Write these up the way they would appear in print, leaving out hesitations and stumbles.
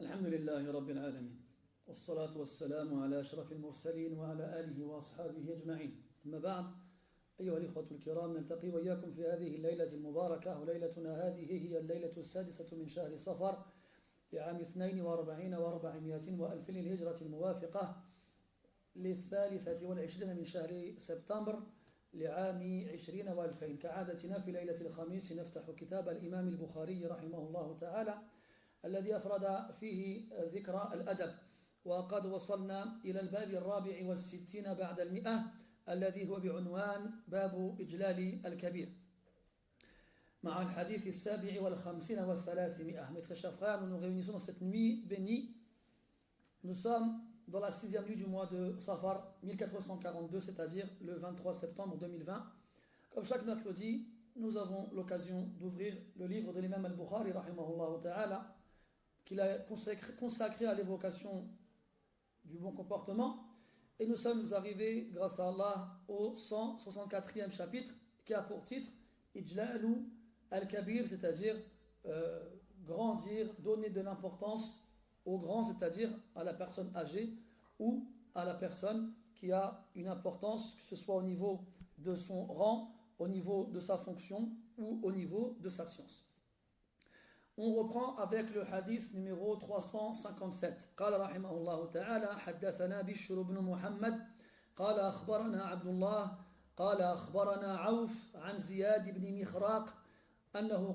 الحمد لله رب العالمين، والصلاة والسلام على أشرف المرسلين وعلى آله وأصحابه أجمعين. أما بعد، أيها الإخوة الكرام، نلتقي وإياكم في هذه الليلة المباركة، وليلتنا هذه هي الليلة السادسة من شهر صفر لعام 42 و400 وألف للهجرة الموافقة ل23 من شهر سبتمبر لعام 20 و2000. كعادتنا في ليلة الخميس نفتح كتاب الإمام البخاري رحمه الله تعالى الذي أفرد فيه ذكر الأدب، وقد وصلنا إلى الباب 64 بعد 100 الذي هو بعنوان باب إجلال الكبير، مع الحديث 57 و300. Mes très chers frères, nous nous réunissons dans cette nuit bénie. Nous sommes dans la 6e nuit du mois de Safar 1442, c'est-à-dire le 23 septembre 2020. Comme chaque mercredi, nous avons l'occasion d'ouvrir le livre de l'imam al-Bukhari rahimahullah ta'ala, qu'il a consacré à l'évocation du bon comportement, et nous sommes arrivés grâce à Allah au 164e chapitre qui a pour titre Ijlalu al-Kabir, c'est-à-dire grandir, donner de l'importance au grand, c'est-à-dire à la personne âgée ou à la personne qui a une importance, que ce soit au niveau de son rang, au niveau de sa fonction ou au niveau de sa science. On reprend avec le hadith numéro 357. قال رحمه الله تعالى: حدثنا بشر بن محمد قال أخبرنا عبد الله قال أخبرنا عوف عن زياد بن مخراق أنه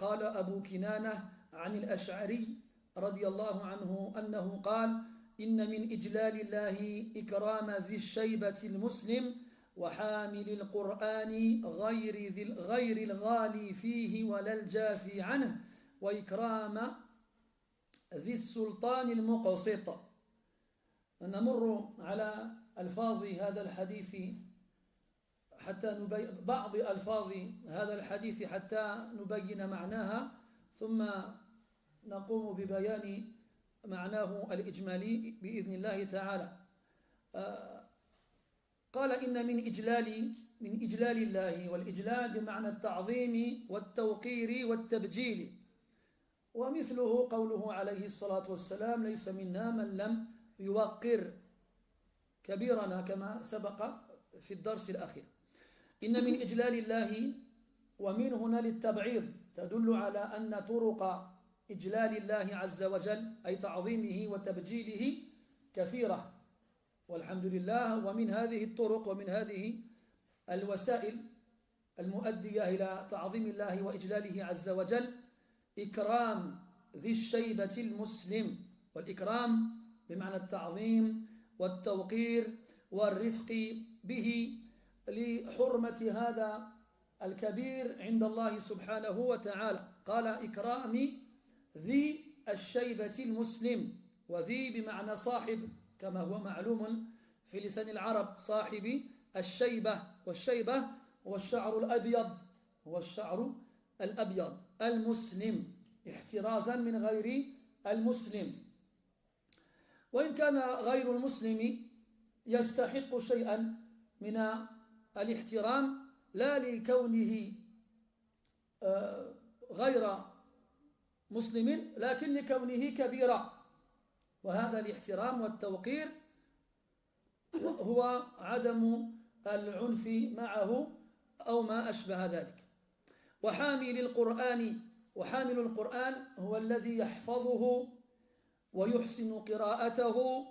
قال أبو كنانة عن الأشعري رضي الله عنه أنه قال: إن من إجلال الله إكرام ذي الشيبة المسلم وحامل القرآن غير الغالي فيه ولا الجافي عنه وإكرام ذي السلطان المقسط. نمر على ألفاظ هذا الحديث حتى بعض ألفاظ هذا الحديث حتى نبين معناها، ثم نقوم ببيان معناه الإجمالي بإذن الله تعالى. قال: إن من إجلال الله، والإجلال بمعنى التعظيم والتوقير والتبجيل، ومثله قوله عليه الصلاة والسلام: ليس منا من لم يوقر كبيرنا، كما سبق في الدرس الأخير. إن من إجلال الله، ومن هنا للتبعيض، تدل على أن طرق إجلال الله عز وجل أي تعظيمه وتبجيله كثيرة، والحمد لله. ومن هذه الطرق ومن هذه الوسائل المؤدية إلى تعظيم الله وإجلاله عز وجل إكرام ذي الشيبة المسلم، والإكرام بمعنى التعظيم والتوقير والرفق به لحرمة هذا الكبير عند الله سبحانه وتعالى. قال: إكرام ذي الشيبة المسلم، وذي بمعنى صاحب كما هو معلوم في لسان العرب، صاحب الشيبة، والشيبة هو الشعر الأبيض، هو الشعر الأبيض المسلم، احترازا من غير المسلم. وإن كان غير المسلم يستحق شيئا من الاحترام، لا لكونه غير مسلم، لكن لكونه كبيرا، وهذا الاحترام والتوقير هو عدم العنف معه أو ما أشبه ذلك. وحامل القرآن هو الذي يحفظه ويحسن قراءته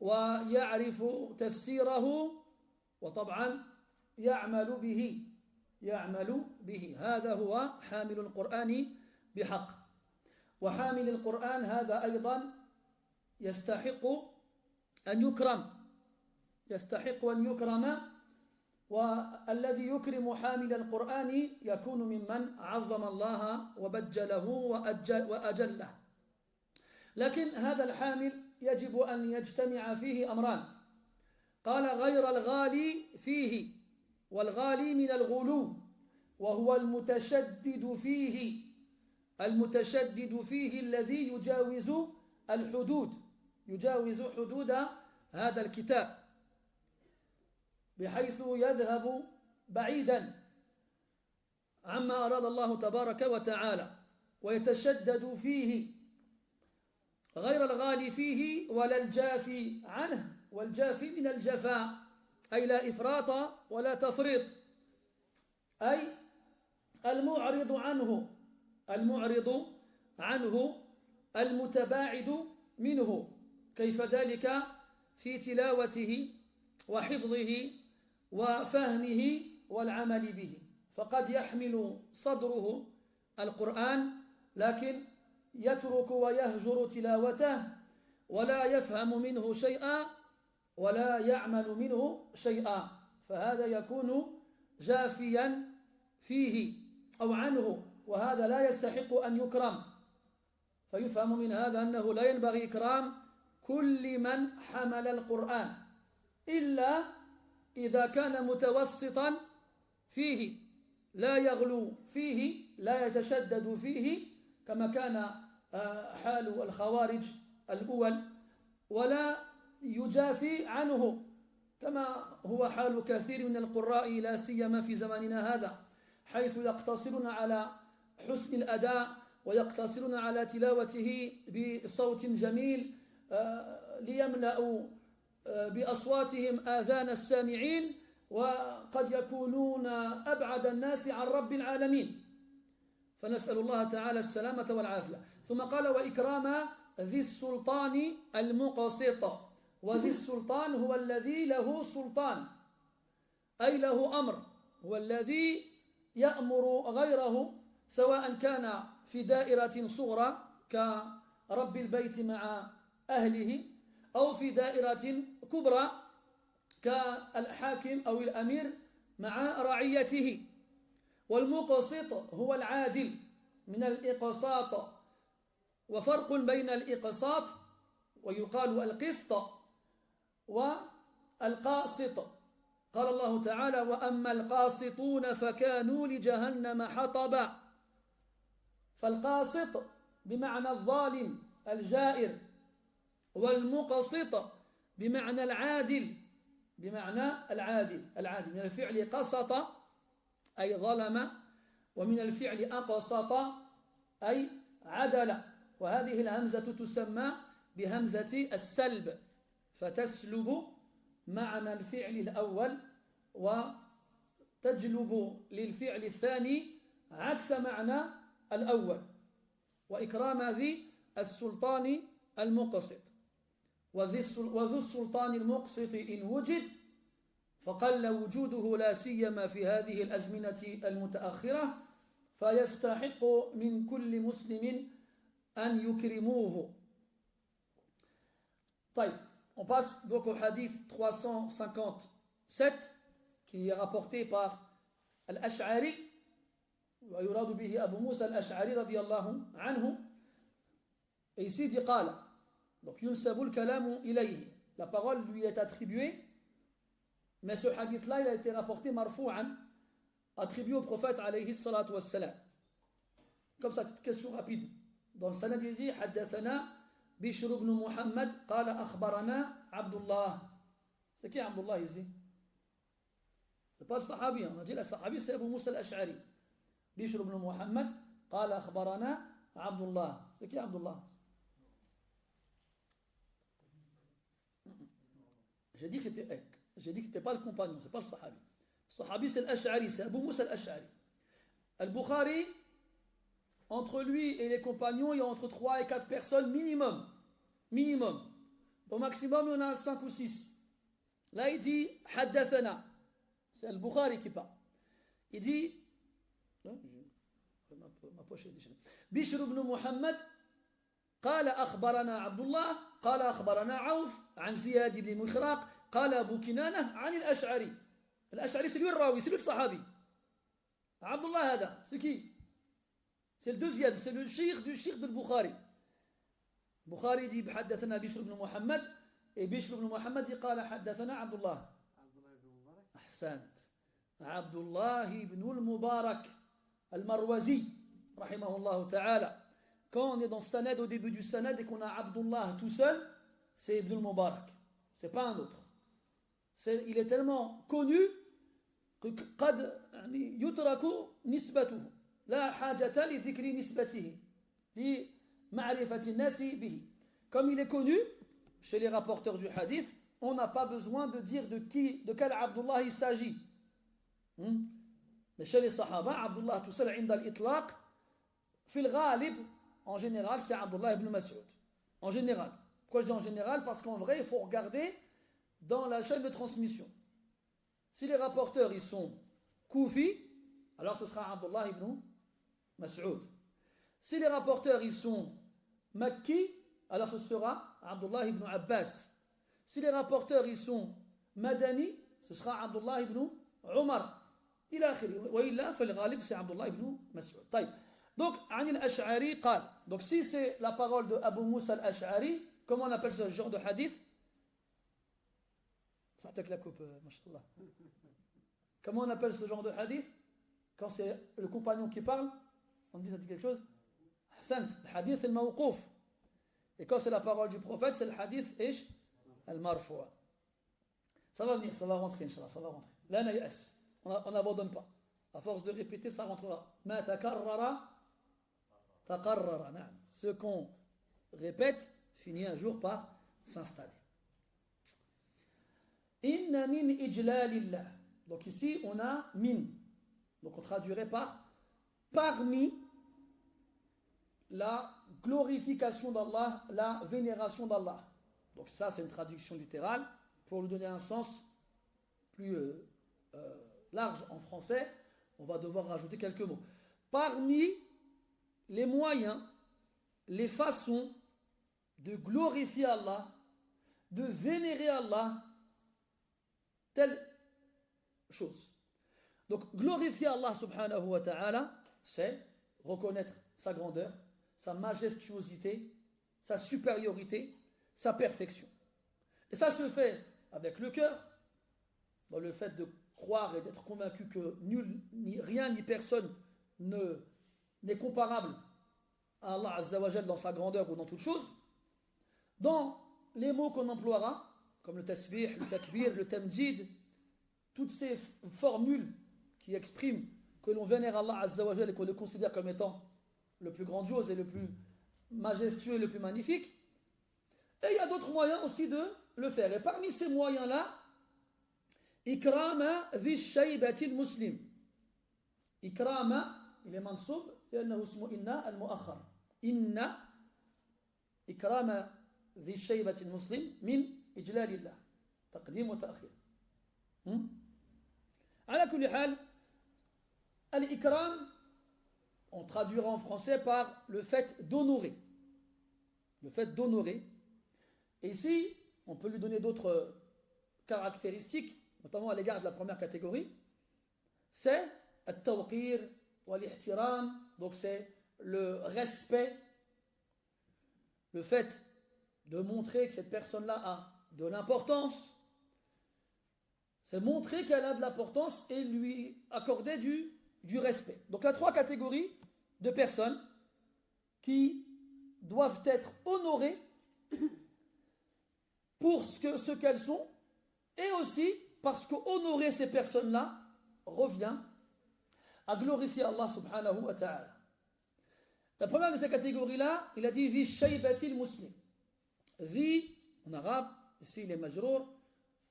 ويعرف تفسيره، وطبعا يعمل به. هذا هو حامل القرآن بحق. وحامل القرآن هذا أيضا يستحق أن يكرم، والذي يكرم حامل القرآن يكون ممن عظم الله وبجله وأجله. لكن هذا الحامل يجب أن يجتمع فيه أمران. قال: غير الغالي فيه، والغالي من الغلو، وهو المتشدد فيه الذي يجاوز حدود هذا الكتاب، بحيث يذهب بعيدا عما أراد الله تبارك وتعالى، ويتشدد فيه غير الغالي فيه ولا الجافي عنه، والجافي من الجفاء أي لا إفراط ولا تفريط، أي المعرض عنه، المعرض عنه المتباعد منه. كيف ذلك؟ في تلاوته وحفظه وفهمه والعمل به. فقد يحمل صدره القرآن لكن يترك ويهجر تلاوته ولا يفهم منه شيئا ولا يعمل منه شيئا، فهذا يكون جافيا فيه أو عنه، وهذا لا يستحق أن يكرم. فيفهم من هذا أنه لا ينبغي إكرام كل من حمل القرآن إلا إذا كان متوسطا فيه، لا يغلو فيه، لا يتشدد فيه كما كان حال الخوارج الأول، ولا يجافي عنه كما هو حال كثير من القراء لا سيما في زماننا هذا، حيث يقتصرون على حسن الأداء ويقتصرون على تلاوته بصوت جميل ليملأوا بأصواتهم آذان السامعين، وقد يكونون أبعد الناس عن رب العالمين، فنسأل الله تعالى السلامة والعافية. ثم قال وإكرام ذي السلطان المقسط. وذي السلطان هو الذي له سلطان أي له أمر، هو الذي يأمر غيره سواء كان في دائرة صغرى كرب البيت مع أهله أو في دائرة كبرى كالحاكم أو الأمير مع رعيته. والمقسط هو العادل من الإقساط، وفرق بين الإقساط ويقال القسط والقاسط. قال الله تعالى وأما القاسطون فكانوا لجهنم حطبا. فالقاسط بمعنى الظالم الجائر، والمقسط بمعنى العادل، بمعنى العادل من الفعل قسط أي ظلم، ومن الفعل أقسط أي عدل، وهذه الهمزة تسمى بهمزة السلب، فتسلب معنى الفعل الأول وتجلب للفعل الثاني عكس معنى الأول. وإكرام ذي السلطان المقسط. وذو السلطان المقسط إن وجد فقل وجوده لا سيما في هذه الأزمنة المتأخرة، فيستحق من كل مسلم أن يكرموه. طيب, on passe donc au hadith 357 qui est rapporté par Al-Ash'ari, ويراد به أبو موسى الأشعري رضي الله عنه. Et ici dit قال, donc ينسب الكلام إليه, la parole lui est attribuée, mais ce hadith-là il a été rapporté marfou'an, attribué au prophète alayhi salatu wassalam. Comme ça, petite question rapide. Dans le sanad il dit حدثنا بشر بن محمد قال أخبرنا عبد الله. C'est qui Abdullah ici? C'est pas le sahabi, on a dit le sahabi c'est Abu Musa al-Ash'ari. بشر بن محمد قال أخبرنا عبد الله. C'est qui Abdullah? J'ai dit que c'était pas le compagnon, c'est pas le sahabi. Le sahabi c'est l'Ash'ari, c'est Abu Musa al-Ash'ari. Al-Bukhari, entre lui et les compagnons, il y a entre 3 et 4 personnes minimum. Minimum. Au maximum, il y en a 5 ou 6. Là, il dit Haddathana. C'est Al-Bukhari qui parle. Il dit ma poche est déchirée. Bishr ibn Muhammad قال أخبرنا عبد الله قال أخبرنا عوف عن زياد بن مخراق قال أبو كنانة عن الأشعري. الأشعري c'est lui le rawi, c'est lui le sahabi. Abdullah هذا, c'est qui? C'est le deuxième, c'est le shir du shir de Bukhari. Bukhari dit حدثنا بشر بن محمد, et بشر بن محمد dit قال حدثنا عبد الله. أحسنت. عبد الله بن المبارك المروزي رحمه الله تعالى. Quand on est dans le sanad, au début du sanad, et qu'on a Abdullah tout seul, c'est Ibn al-Mubarak. C'est pas un autre. Il est tellement connu que قد يترك نسبته. لا حاجة لذكر نسبته لمعرفة الناس به. comme il est connu chez les rapporteurs du hadith, on n'a pas besoin de dire de quel Abdullah il s'agit. Mais chez les Sahaba, Abdullah tout seul, عند الإطلاق, في الغالب, en général, c'est Abdullah ibn Mas'ud. En général. Pourquoi je dis en général? Parce qu'en vrai, il faut regarder dans la chaîne de transmission. Si les rapporteurs ils sont Koufi, alors ce sera Abdullah ibn Mas'ud. Si les rapporteurs ils sont Makki, alors ce sera Abdullah ibn Abbas. Si les rapporteurs ils sont Madani, ce sera Abdullah ibn Omar. إلى آخره. وإلا فالغالب c'est Abdullah ibn Mas'ud. طيب. Donc, عن الأشعري قال. Donc, si c'est la parole de Abu Musa al-Ash'ari, comment on appelle ce genre de hadith? Ça attaque la coupe, mashallah. Comment on appelle ce genre de hadith? Quand c'est le compagnon qui parle, on dit ça dit quelque chose? Ahsant, le hadith al-mawqouf. Et quand c'est la parole du prophète, c'est le hadith ish al-marfou'. Ça va venir, ça va rentrer, Inch'Allah, ça va rentrer. La nayas. On n'abandonne pas. À force de répéter, ça rentrera. Ma takarrara, taqarrara. Ce qu'on répète finit un jour par s'installer. Inna min ijlalillah. Donc ici, on a min. Donc on traduirait par parmi la glorification d'Allah, la vénération d'Allah. Donc ça, c'est une traduction littérale. Pour lui donner un sens plus large en français, on va devoir rajouter quelques mots. Parmi les moyens, les façons de glorifier Allah, de vénérer Allah, telle chose. Donc, glorifier Allah subhanahu wa ta'ala, c'est reconnaître sa grandeur, sa majestuosité, sa supériorité, sa perfection. Et ça se fait avec le cœur, dans le fait de croire et d'être convaincu que nul, ni rien, ni personne n'est comparable à Allah Azza wa Jal dans sa grandeur ou dans toute chose. Dans les mots qu'on emploiera, comme le tasbih, le takbir, le tamjid, toutes ces formules qui expriment que l'on vénère Allah Azza wa Jal et qu'on le considère comme étant le plus grandiose et le plus majestueux et le plus magnifique. Et il y a d'autres moyens aussi de le faire. Et parmi ces moyens-là, إكرام ذي الشيبة المسلم. إكرام إلى منصوب لأنه اسمه إن المؤخر. إن إكرام ذي الشيبة المسلم من إجلال الله. تقديم وتأخير. على كل حال الإكرام on traduira en français par le fait d'honorer. Le fait d'honorer. Et ici, on peut lui donner d'autres caractéristiques, notamment à l'égard de la première catégorie, c'est al-tawqir wal-ihtiram, donc c'est le respect, le fait de montrer que cette personne-là a de l'importance, c'est montrer qu'elle a de l'importance et lui accorder du respect. Donc il y a trois catégories de personnes qui doivent être honorées pour ce qu'elles sont, et aussi parce qu'honorer ces personnes-là revient à glorifier Allah subhanahu wa ta'ala. La première de ces catégories-là, il a dit Dhi shaybatil muslim. Dhi, en arabe, ici il est majrour,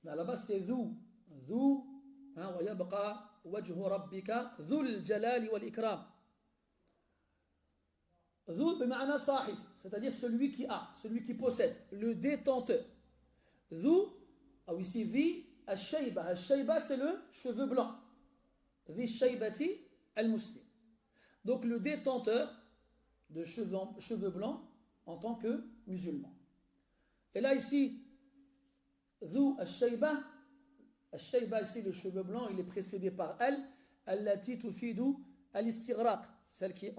mais à la base c'est Dhu. Dhu, wa yabqa wajhu rabbika dhul jalali wal ikram. Dhu bima'na sahib, c'est-à-dire celui qui a, celui qui possède, le détenteur. Dhu, ou ici Dhi, al-shayba. Al-shayba, c'est le cheveu blanc. Dhi shaybati al-muslim. Donc le détenteur de cheveux blancs en tant que musulman. Et là ici, Dhu al-shayba, al-shayba ici le cheveu blanc, il est précédé par elle, allati tufidu al-istighraq, celle qui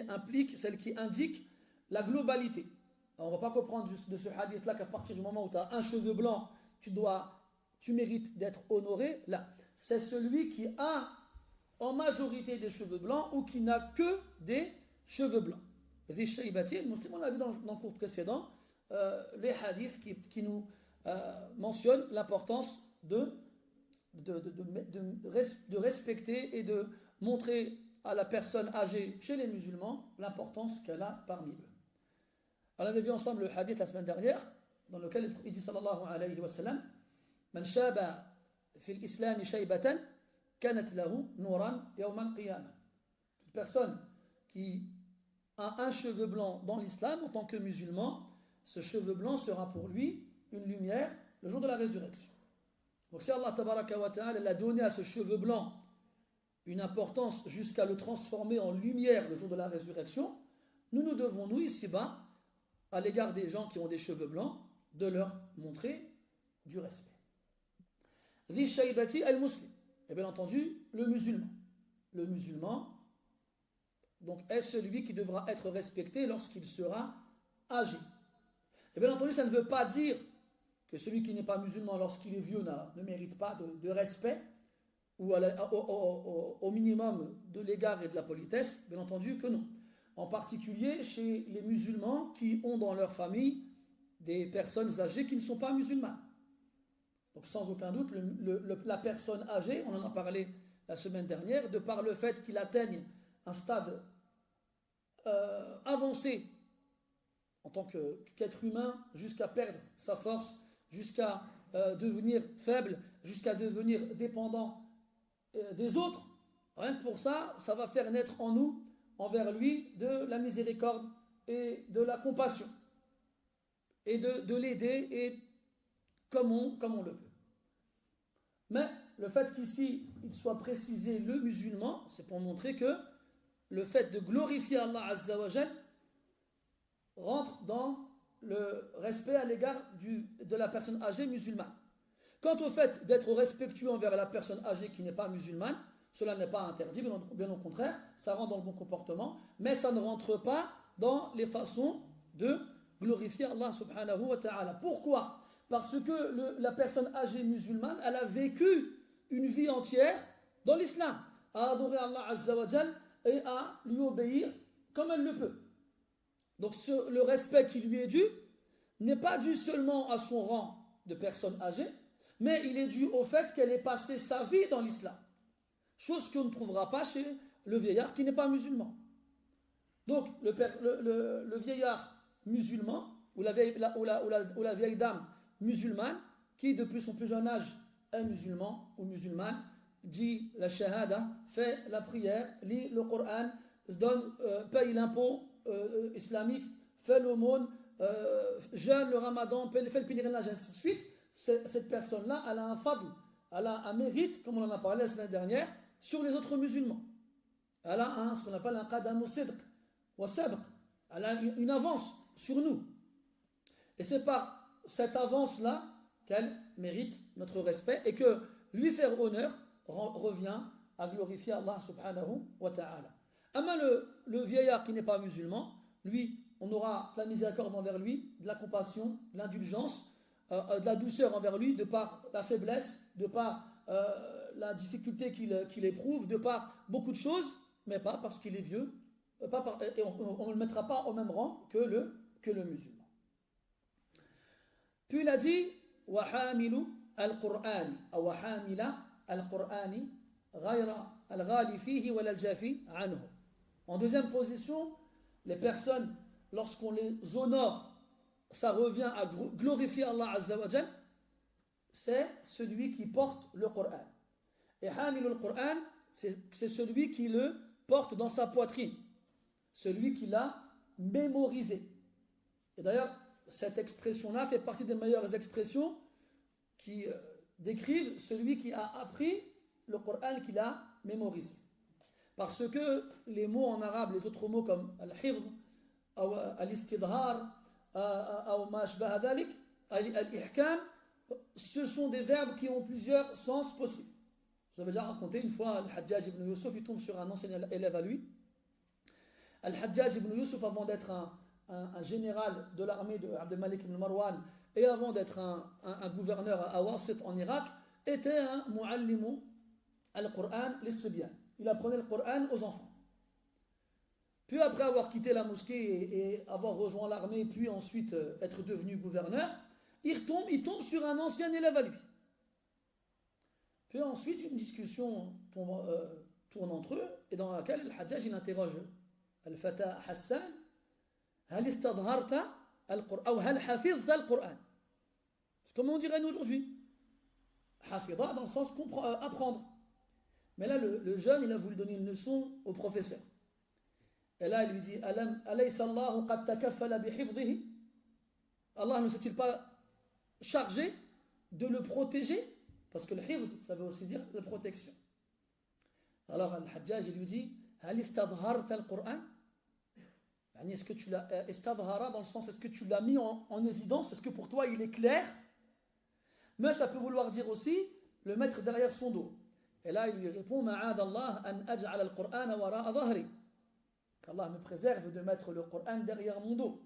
implique, celle qui indique la globalité. Alors, on ne va pas comprendre de ce hadith-là qu'à partir du moment où tu as un cheveu blanc, tu mérites d'être honoré. Là, c'est celui qui a en majorité des cheveux blancs ou qui n'a que des cheveux blancs. Dhi shaybati al-muslim, on l'a vu dans le cours précédent, les hadiths qui nous mentionnent l'importance de respecter et de montrer à la personne âgée chez les musulmans l'importance qu'elle a parmi eux. On avait vu ensemble le hadith la semaine dernière, dans lequel il dit sallallahu alayhi wa sallam, Man shaba fil islam shaybatan, kanat lahu nuran yawm al-qiyamah. Toute personne qui a un cheveu blanc dans l'islam en tant que musulman, ce cheveu blanc sera pour lui une lumière le jour de la résurrection. Donc si Allah tabaraka wa ta'ala l'a donné à ce cheveu blanc une importance jusqu'à le transformer en lumière le jour de la résurrection, nous devons, nous ici-bas, à l'égard des gens qui ont des cheveux blancs, de leur montrer du respect. Dhi shaybati al-muslim, et bien entendu le musulman. Le musulman donc, est celui qui devra être respecté lorsqu'il sera âgé. Et bien entendu, ça ne veut pas dire que celui qui n'est pas musulman, lorsqu'il est vieux, ne mérite pas de respect, ou au minimum de l'égard et de la politesse. Bien entendu que non. En particulier chez les musulmans qui ont dans leur famille des personnes âgées qui ne sont pas musulmanes. Donc sans aucun doute, la personne âgée, on en a parlé la semaine dernière, de par le fait qu'il atteigne un stade avancé en tant qu'être humain, jusqu'à perdre sa force, jusqu'à devenir faible, jusqu'à devenir dépendant des autres, rien que pour ça, ça va faire naître en nous, envers lui, de la miséricorde et de la compassion, et de l'aider, et comme on le peut. Mais le fait qu'ici, il soit précisé le musulman, c'est pour montrer que le fait de glorifier Allah Azza wa Jal rentre dans le respect à l'égard de la personne âgée musulmane. Quant au fait d'être respectueux envers la personne âgée qui n'est pas musulmane, cela n'est pas interdit, bien au contraire, ça rentre dans le bon comportement, mais ça ne rentre pas dans les façons de glorifier Allah subhanahu wa ta'ala. Pourquoi ? Parce que la personne âgée musulmane, elle a vécu une vie entière dans l'islam, à adorer Allah Azza wa Jal et à lui obéir comme elle le peut. Donc le respect qui lui est dû n'est pas dû seulement à son rang de personne âgée, mais il est dû au fait qu'elle ait passé sa vie dans l'islam. Chose qu'on ne trouvera pas chez le vieillard qui n'est pas musulman. Donc le vieillard musulman ou la vieille dame musulmane qui depuis son plus jeune âge est musulman ou musulmane, dit la shahada, fait la prière, lit le Coran, paye l'impôt islamique, fait l'aumône, jeûne le ramadan, fait le pèlerinage, ainsi de suite. Cette personne-là, elle a un fadl, elle a un mérite, comme on en a parlé la semaine dernière, sur les autres musulmans. Elle a ce qu'on appelle un qadamu sidq wa sabq. Elle a une avance sur nous. Et c'est par cette avance-là qu'elle mérite notre respect et que lui faire honneur revient à glorifier Allah subhanahu wa ta'ala. Ama le vieillard qui n'est pas musulman, lui, on aura de la miséricorde envers lui, de la compassion, de l'indulgence, de la douceur envers lui, de par la faiblesse, de par la difficulté qu'il éprouve, de par beaucoup de choses, mais pas parce qu'il est vieux, et on ne le mettra pas au même rang que le musulman. Puis il a dit وَحَامِلُ الْقُرْآنِ أو وَحَامِلَ الْقُرْآنِ غَيْرَ الْغَالِ فِيهِ وَلَا الْجَافِ عَنْهُ. En deuxième position, les personnes, lorsqu'on les honore, ça revient à glorifier Allah Azza wa Jal, c'est celui qui porte le Coran. Et Hamil al-Qur'an, c'est celui qui le porte dans sa poitrine, celui qui l'a mémorisé. Et d'ailleurs, cette expression-là fait partie des meilleures expressions qui décrivent celui qui a appris le Coran, qu'il a mémorisé. Parce que les mots en arabe, les autres mots comme al-hifz, al-istidhar, al-ihkam, ce sont des verbes qui ont plusieurs sens possibles. Je vous avais déjà raconté une fois, Al-Hajjaj ibn Yusuf, il tombe sur un ancien élève à lui. Al-Hajjaj ibn Yusuf, avant d'être un général de l'armée de Abd al-Malik ibn Marwan et avant d'être un gouverneur à Wasit en Irak, était un muallimu al-Qur'an lis-sibyan. Il apprenait le Coran aux enfants. Puis après avoir quitté la mosquée et avoir rejoint l'armée, puis ensuite être devenu gouverneur, il tombe sur un ancien élève à lui. Puis ensuite, une discussion tourne entre eux, et dans laquelle Al-Hajjaj il interroge Al-Fata Hassan, Hal istadharta القرآن أو هل حفظت القرآن. Comme on dirait nous aujourd'hui. Hafidha dans le sens apprendre. Mais là, le jeune, il a voulu donner une leçon au professeur. Et là, il lui dit Alaysa Allahu qad takaffala bihifdhihi. Allah ne s'est-il pas chargé de le protéger? Parce que le hifd, ça veut aussi dire la protection. Alors, Al-Hajjaj, il lui dit Hal istadharta al-Qur'an? Est-ce que tu l'as istadhara dans le sens, est-ce que tu l'as mis en évidence? Est-ce que pour toi, il est clair? Mais ça peut vouloir dire aussi le mettre derrière son dos. Et là, il lui répond Ma'ad Allah an aj'al al-Qur'an wara'a dhahri. Qu'Allah me préserve de mettre le Coran derrière mon dos.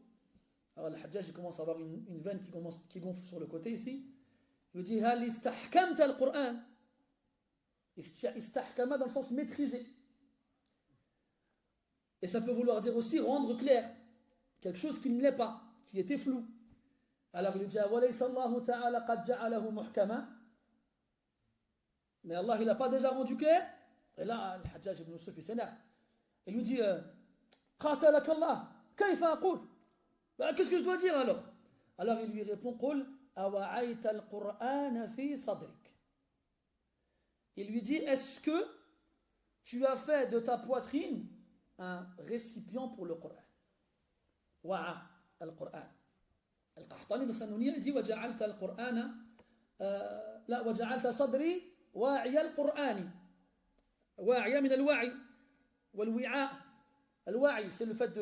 Alors, le Hajjaj, il commence à avoir une veine qui gonfle sur le côté ici. Il lui dit Hal istahkamta al-Qur'an. Istahkama dans le sens maîtriser. Et ça peut vouloir dire aussi rendre clair. Quelque chose qui ne l'est pas, qui était flou. Alors il lui dit Walaysa Allahu ta'ala qad ja'alahu muhkama. Mais Allah, il n'a pas déjà rendu clair. Et là, le Hajjaj ibn Yusuf, il s'énerve. Il lui dit Qatalak Allah, kayfa aqul? Qu'est-ce que je dois dire alors? Alors il lui répond Qul awa'ayta al-Qur'ana fi sadrik. Il lui dit est-ce que tu as fait de ta poitrine un récipient pour le Coran? Wa'a al-Qur'an. Al-Qahtani de Sanouni a dit وجعلت القرآن لا وجعلت صدري واعي القرآن. واعي من الوعي والوعاء. الوعي c'est le fait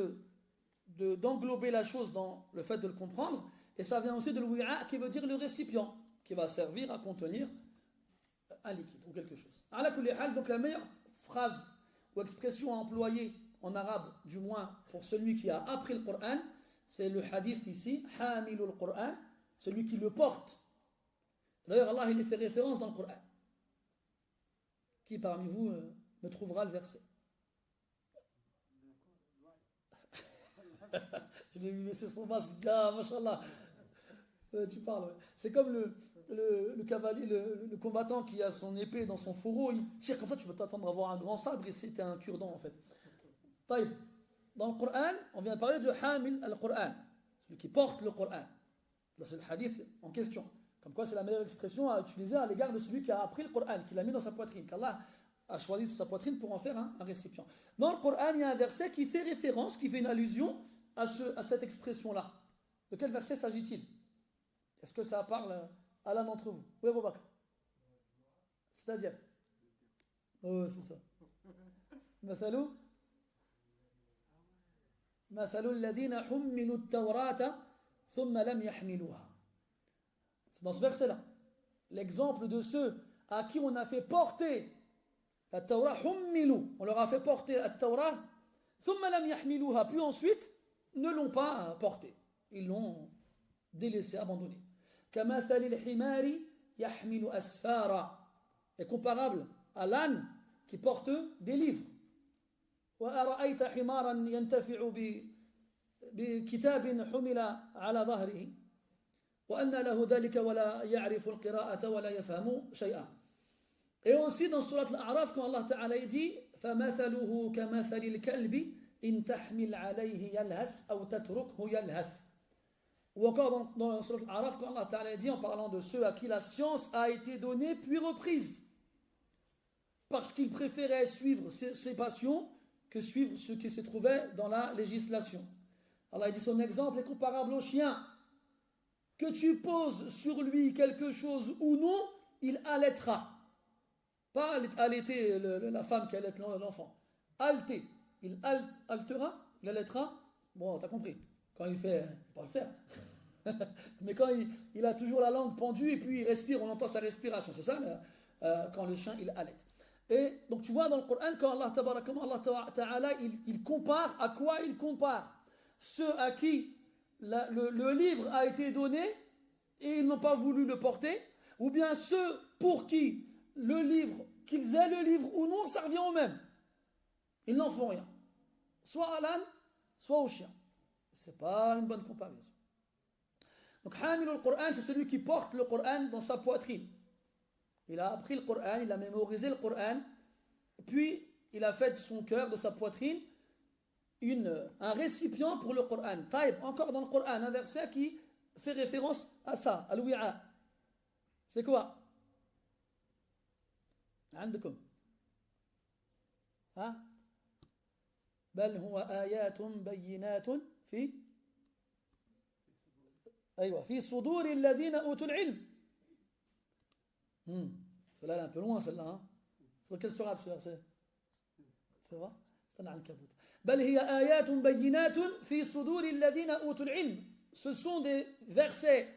d'englober la chose dans le fait de le comprendre, et ça vient aussi de l'wi'a qui veut dire le récipient qui va servir à contenir un liquide ou quelque chose. Ala kulli hal, donc la meilleure phrase ou expression à employer en arabe, du moins pour celui qui a appris le Coran, c'est le hadith ici, Hamilul Qur'an, celui qui le porte. D'ailleurs, Allah il y fait référence dans le Coran. Qui parmi vous me trouvera le verset? Je l'ai vu laisser son masque, ah, mashallah. Tu parles, ouais. C'est comme le cavalier, le combattant qui a son épée dans son fourreau, il tire comme ça, tu peux t'attendre à avoir un grand sabre et c'était un cure-dent en fait. Taïb. Dans le Coran, on vient de parler de Hamil al-Qur'an, celui qui porte le Coran. Là, c'est le hadith en question. Comme quoi, c'est la meilleure expression à utiliser à l'égard de celui qui a appris le Coran, qui l'a mis dans sa poitrine, qu'Allah a choisi de sa poitrine pour en faire un récipient. Dans le Coran, il y a un verset qui fait référence, qui fait une allusion à cette expression-là. De quel verset s'agit-il? Est-ce que ça parle à l'un d'entre vous? Oui, Abou Bakr. C'est-à-dire? Oh, c'est ça. Mathalou alladhina hummilu at-tawrata thumma lam yahmiluha. C'est dans ce verset-là. L'exemple de ceux à qui on a fait porter la Torah, hummilu, on leur a fait porter la Torah, thumma lam yahmiluha, puis ensuite ne l'ont pas porté. Ils l'ont délaissé, abandonné. كمثل الحمار يحمل أسفارا, est comparable à l'âne qui porte des livres. وأرأيت حمارا ينتفع بكتاب حمل على ظهره وأن له ذلك ولا يعرف القراءة ولا يفهم شيئا. Et aussi dans Surat Al-A'raf, quand Allah Ta'ala dit فمثله كمثل الكلب إن تحمل عليه يلهث أو تتركه يلهث. Ou encore dans Surat Al-A'raf, quand Allah Ta'ala dit en parlant de ceux à qui la science a été donnée puis reprise, parce qu'ils préféraient suivre ses passions que suivre ce qui se trouvait dans la législation. Allah dit son exemple est comparable au chien. Que tu poses sur lui quelque chose ou non, il allaitera. Pas allaiter la femme qui allaite l'enfant. Alter. Il altera, il allaitera. Bon, t'as compris. Quand il fait, il peut pas le faire. Mais quand il a toujours la langue pendue et puis il respire, on entend sa respiration. C'est ça, quand le chien, il allaite. Et donc tu vois dans le Coran, quand Allah Ta'ala, il compare, à quoi il compare? Ceux à qui le livre a été donné et ils n'ont pas voulu le porter, ou bien ceux pour qui le livre, qu'ils aient le livre ou non, ça revient au même. Ils n'en font rien. Soit à l'âne, soit au chien. C'est pas une bonne comparaison. Donc Hamil al-Qur'an, c'est celui qui porte le Coran dans sa poitrine. Il a appris le Coran, il a mémorisé le Coran, puis il a fait de son cœur, de sa poitrine, un récipient pour le Coran. Taïb, encore dans le Coran, un verset qui fait référence à ça, à l'ouïa. C'est quoi? عندكم ها بل هو آيات بينات في أيوة في صدور الذين أوتوا العلم. Celle-là elle est un peu loin celle-là, hein? Sur quelle sourate ce verset? C'est vrai? C'est l'Ankabut. بل هي آيات بينات في صدور الذين أوتوا العلم. Ce sont des versets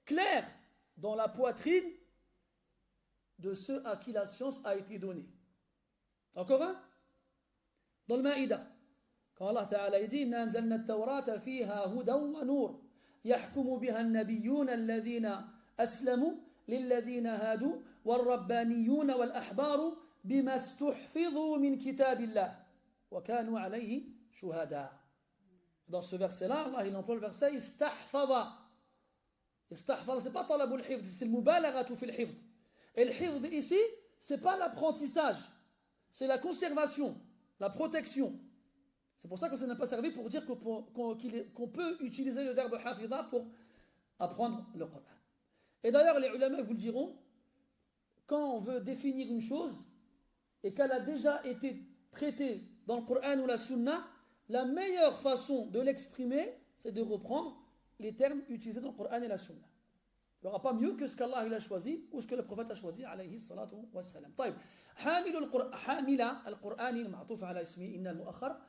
clairs dans la poitrine de ceux à qui la science a été donnée. Encore un? Dans le Maïda, quand Allah Ta'ala dit إِنَّا أَنزَلْنَا التَّوْرَاةَ فِيهَا هُدًى وَنُورٌ يَحْكُمُ بِهَا النَّبِيُّونَ الَّذِينَ أَسْلَمُوا لِلَّذِينَ هَادُوا وَالرَّبَّانِيُّونَ وَالْأَحْبَارُ بِمَا اسْتُحْفِظُوا مِنْ كِتَابِ اللَّهِ وَكَانُوا عَلَيْهِ شُهَدَاءَ. Dans ce verset-là, Allah il emploie le verset istahfadha. Istahfadha, c'est pas talabul hifd, c'est le mubalaghatu fil hifd. Et le hifd ici, c'est pas l'apprentissage, c'est la conservation, la protection. C'est pour ça que ça n'a pas servi pour dire qu'on peut utiliser le verbe hafidha pour apprendre le Coran. Et d'ailleurs, les ulama vous le diront, quand on veut définir une chose et qu'elle a déjà été traitée dans le Coran ou la Sunna, la meilleure façon de l'exprimer, c'est de reprendre les termes utilisés dans le Coran et la Sunna. Il n'y aura pas mieux que ce qu'Allah a choisi ou ce que le prophète a choisi, alayhi salatu wassalam. طيب. حامل القرآن المعطوف على اسمه إن المؤخر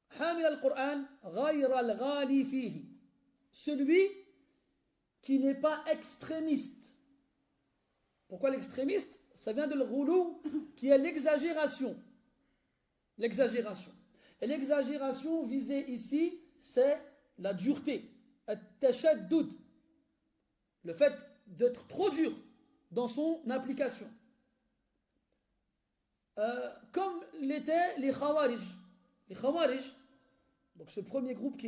حامل القرآن غير الغالي فيه. Celui qui n'est pas extrémiste. Pourquoi l'extrémiste? Ça vient de l'ghulou, qui est l'exagération. L'exagération. Et l'exagération visée ici, c'est la dureté, at-tashaddud, le fait d'être trop dur dans son application. Comme l'étaient les Khawarij. Les Khawarij, donc ce premier groupe qui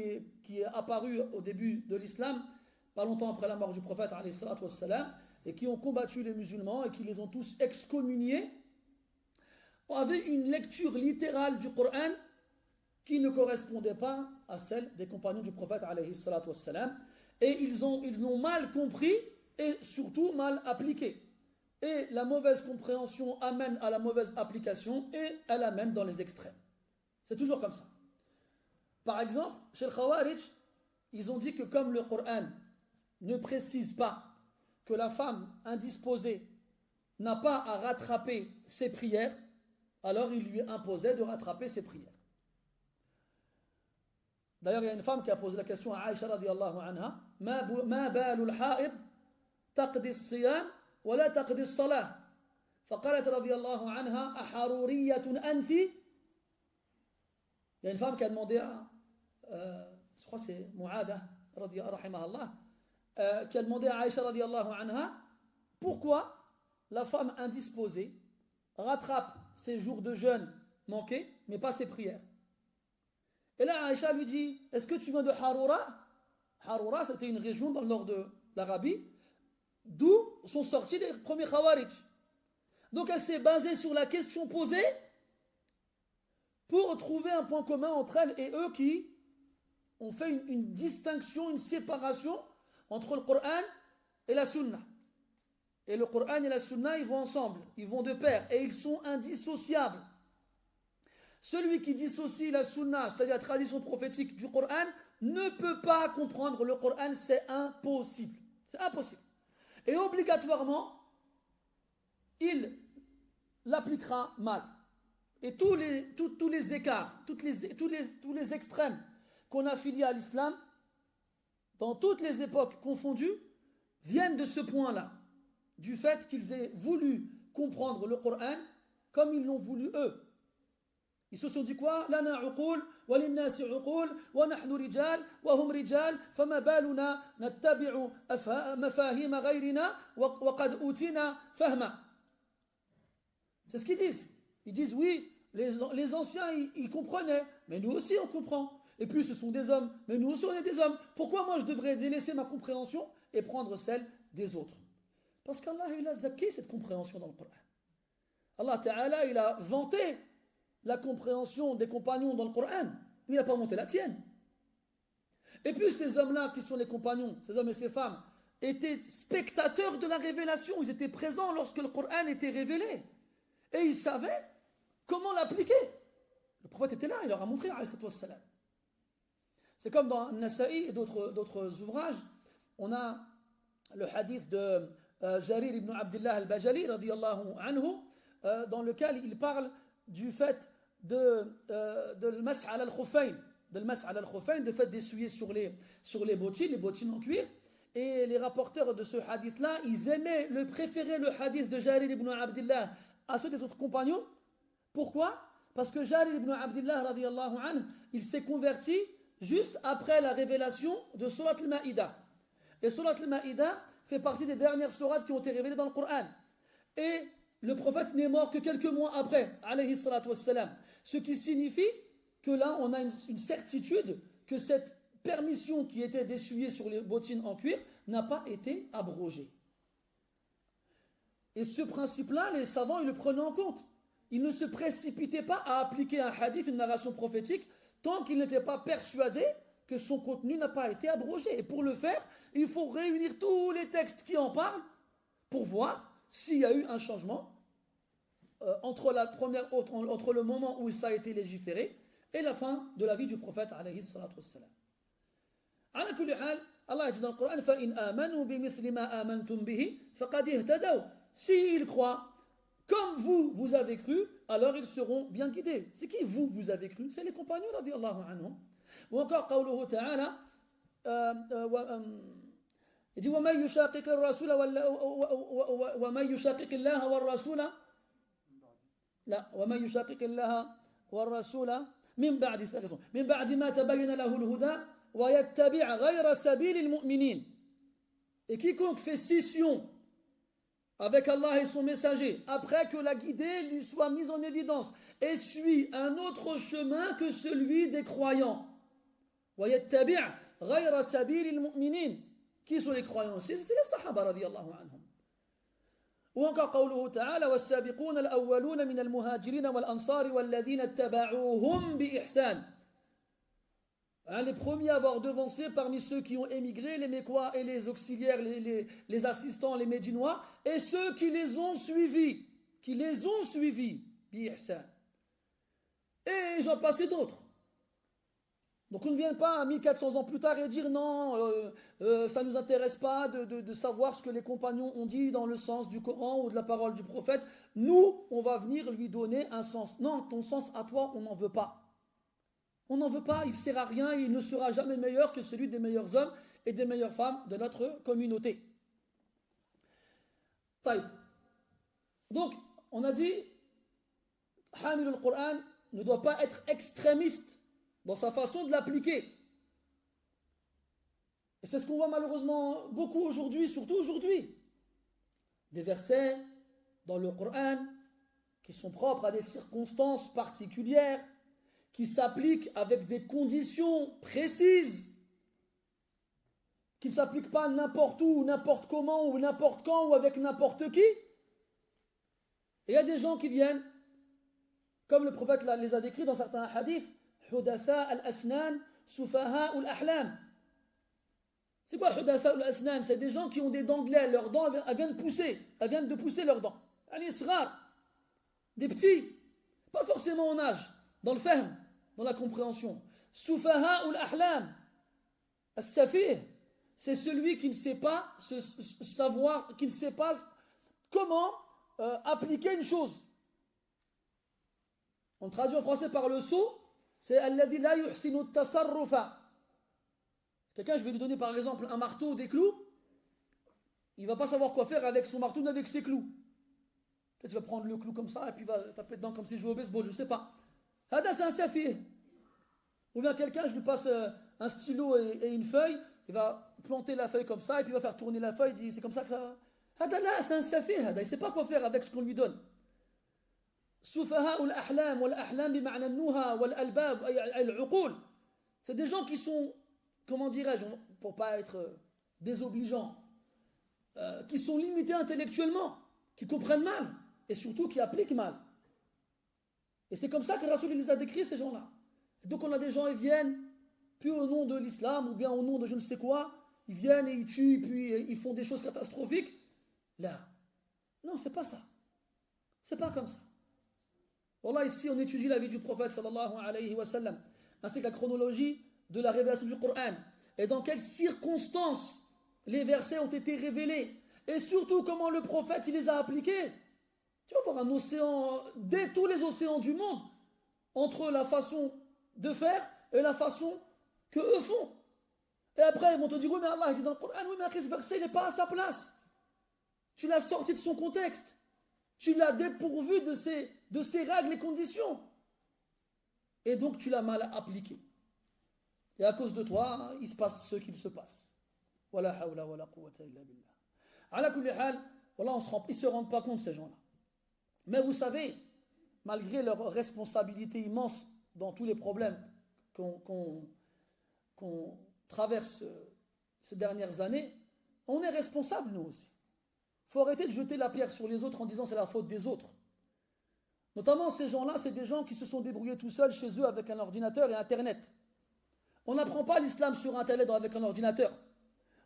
est apparu au début de l'islam, pas longtemps après la mort du prophète, alayhi salatu wassalam, et qui ont combattu les musulmans et qui les ont tous excommuniés, avaient une lecture littérale du Coran qui ne correspondait pas à celle des compagnons du prophète alayhi salatu wassalam, et ils l'ont mal compris et surtout mal appliqué. Et la mauvaise compréhension amène à la mauvaise application et elle amène dans les extrêmes. C'est toujours comme ça. Par exemple, chez le Khawarij, ils ont dit que comme le Coran ne précise pas que la femme indisposée n'a pas à rattraper ses prières, alors il lui imposait de rattraper ses prières. D'ailleurs, il y a une femme qui a posé la question à Aïcha radiyallahu anha, ma balul ha'id taqdi as-siyam wa la taqdi as-salah. فقالت رضي الله عنها أحرورية أنت. Il y a une femme qui a demandé à je crois que c'est Mu'ada rahimahullah, qui a demandé à Aïcha radiyallahu anha pourquoi la femme indisposée rattrape ses jours de jeûne manqués mais pas ses prières. Et là Aïcha lui dit, est-ce que tu viens de Harura? Harura, c'était une région dans le nord de l'Arabie d'où sont sortis les premiers Khawarij. Donc elle s'est basée sur la question posée pour trouver un point commun entre elle et eux qui ont fait une distinction, une séparation entre le Coran et la Sunna. Et le Coran et la Sunna, ils vont ensemble, ils vont de pair et ils sont indissociables. Celui qui dissocie la Sunna, c'est-à-dire la tradition prophétique du Coran, ne peut pas comprendre le Coran, c'est impossible. C'est impossible. Et obligatoirement, il l'appliquera mal. Et tous les écarts, tous les extrêmes qu'on a affiliés à l'islam, dans toutes les époques confondues, viennent de ce point-là, du fait qu'ils aient voulu comprendre le Coran comme ils l'ont voulu eux. Ils se sont dit quoi? Lana uqul, wa linnasi uqul, wa nahnu rijal, wa hum rijal, fama baluna nattabi'u mafahima ghayrina, wa qad utina fahma. C'est ce qu'ils disent. Ils disent oui, les anciens ils comprenaient, mais nous aussi on comprend. Et puis ce sont des hommes, mais nous aussi on est des hommes. Pourquoi moi je devrais délaisser ma compréhension et prendre celle des autres? Parce qu'Allah il a zaké cette compréhension dans le Coran. Allah Ta'ala il a vanté la compréhension des compagnons dans le Coran, lui, il n'a pas monté la tienne. Et puis ces hommes-là qui sont les compagnons, ces hommes et ces femmes, étaient spectateurs de la révélation. Ils étaient présents lorsque le Coran était révélé. Et ils savaient comment l'appliquer. Le prophète était là, il leur a montré, alayhi wassalam. C'est comme dans Nasa'i et d'autres ouvrages, on a le hadith de Jarir ibn Abdullah al-Bajali, radiyallahu anhu, dans lequel il parle du fait de l'mas' ala al-khuffayn, de fait d'essuyer sur les bottines en cuir. Et les rapporteurs de ce hadith-là, ils préféraient le hadith de Jarir ibn Abdullah à ceux des autres compagnons. Pourquoi? Parce que Jarir ibn Abdullah, radiyallahu anhu, il s'est converti juste après la révélation de Surat al-Ma'ida. Et Surat al-Ma'ida fait partie des dernières sourates qui ont été révélées dans le Coran. Et le prophète n'est mort que quelques mois après, alayhi salatu wassalam. Ce qui signifie que là, on a une certitude que cette permission qui était d'essuyer sur les bottines en cuir n'a pas été abrogée. Et ce principe-là, les savants, ils le prenaient en compte. Ils ne se précipitaient pas à appliquer un hadith, une narration prophétique, tant qu'ils n'étaient pas persuadés que son contenu n'a pas été abrogé. Et pour le faire, il faut réunir tous les textes qui en parlent pour voir s'il y a eu un changement entre le moment où ça a été légiféré et la fin de la vie du prophète alayhi salatu wassalam. على كل حال الله يقول dans le Coran فإن آمنوا بمثل ما آمنتم به فقد اهتدوا. S'ils croient comme vous avez cru, alors ils seront bien guidés. C'est qui vous avez cru? C'est les compagnons radiyallahu anhum. Ou encore قوله تعالى يجي ومن يشاقق الرسول ومن يشاقق الله والرسول لا ومن يشاقق الله والرسول من بعد ما تبين له الهدى ويتبع غير سبيل المؤمنين. Et quiconque fait scission avec Allah et son messager, après que la guidée lui soit mise en évidence, et suit un autre chemin que celui des croyants. وَيَتَّبِعْ غَيْرَ سَبِيلِ الْمُؤْمِنِينَ. Qui sont les croyants aussi? C'est les Sahaba radiyallahu anhum. Ou encore قوله تعالى والسابقون الأولون من المهاجرين والأنصار والذين اتبعوهم بإحسان. Les premiers à avoir devancé parmi ceux qui ont émigré, les Mécois et les auxiliaires, les assistants, les Médinois, et ceux qui les ont suivis, bi-ihsan. Et j'en passe d'autres. Donc on ne vient pas 1400 ans plus tard et dire non, ça ne nous intéresse pas de savoir ce que les compagnons ont dit dans le sens du Coran ou de la parole du prophète. Nous, on va venir lui donner un sens. Non, ton sens à toi, on n'en veut pas. On n'en veut pas, il ne sert à rien, il ne sera jamais meilleur que celui des meilleurs hommes et des meilleures femmes de notre communauté. Donc, on a dit, Hamil al-Qur'an ne doit pas être extrémiste dans sa façon de l'appliquer. Et c'est ce qu'on voit malheureusement beaucoup aujourd'hui, surtout aujourd'hui. Des versets dans le Coran qui sont propres à des circonstances particulières, qui s'appliquent avec des conditions précises, qui ne s'appliquent pas n'importe où, n'importe comment, ou n'importe quand, ou avec n'importe qui. Et il y a des gens qui viennent, comme le prophète les a décrits dans certains hadiths, Hudatha al-asnan, Sufaha al-ahlam. C'est quoi Hudatha al-asnan? C'est des gens qui ont des dents de lait, leurs dents elles viennent de pousser leurs dents. Des petits, pas forcément en âge, dans le fahm, dans la compréhension. Sufaha al-ahlam. As-safih, c'est celui qui ne sait pas qui ne sait pas comment appliquer une chose. On traduit en français par le sot, c'est alladhi la yuhsinu tasarrufa. Quelqu'un, je vais lui donner par exemple un marteau ou des clous, il ne va pas savoir quoi faire avec son marteau ni avec ses clous. Peut-être il va prendre le clou comme ça et puis il va taper dedans comme s'il jouait au baseball, je ne sais pas. Hada, c'est un safih. Ou bien quelqu'un, je lui passe un stylo et une feuille, il va planter la feuille comme ça et puis il va faire tourner la feuille, il dit c'est comme ça que ça. Hada là, c'est un safih, il ne sait pas quoi faire avec ce qu'on lui donne. Sufaha al-ahlam, wal-ahlam bima'na an-nuha, wal-albab, al-uqul. C'est des gens qui sont, comment dirais-je, pour pas être désobligeants, qui sont limités intellectuellement, qui comprennent mal et surtout qui appliquent mal. Et c'est comme ça que Rasoul les a décrits, ces gens-là. Donc on a des gens, ils viennent, puis au nom de l'islam, ou bien au nom de je ne sais quoi, ils viennent et ils tuent, puis ils font des choses catastrophiques. Là, non, c'est pas ça. C'est pas comme ça. Wallah, ici, on étudie la vie du prophète, sallallahu alayhi wa sallam, ainsi que la chronologie de la révélation du Coran, et dans quelles circonstances les versets ont été révélés, et surtout comment le prophète il les a appliqués. Tu vas voir un océan, dès tous les océans du monde, entre la façon de faire et la façon que eux font. Et après, ils vont te dire, oui, mais Allah dit dans le Coran, oui, mais ce verset, il n'est pas à sa place. Tu l'as sorti de son contexte. Tu l'as dépourvu de ses règles et conditions. Et donc, tu l'as mal appliqué. Et à cause de toi, il se passe ce qu'il se passe. Wala hawla wala quwwata illa billah. Ala kulli hal, voilà, ils ne se rendent pas compte, ces gens-là. Mais vous savez, malgré leur responsabilité immense dans tous les problèmes qu'on traverse ces dernières années, on est responsable, nous aussi. Il faut arrêter de jeter la pierre sur les autres en disant c'est la faute des autres. Notamment ces gens-là, c'est des gens qui se sont débrouillés tout seuls chez eux avec un ordinateur et Internet. On n'apprend pas l'islam sur Internet avec un ordinateur.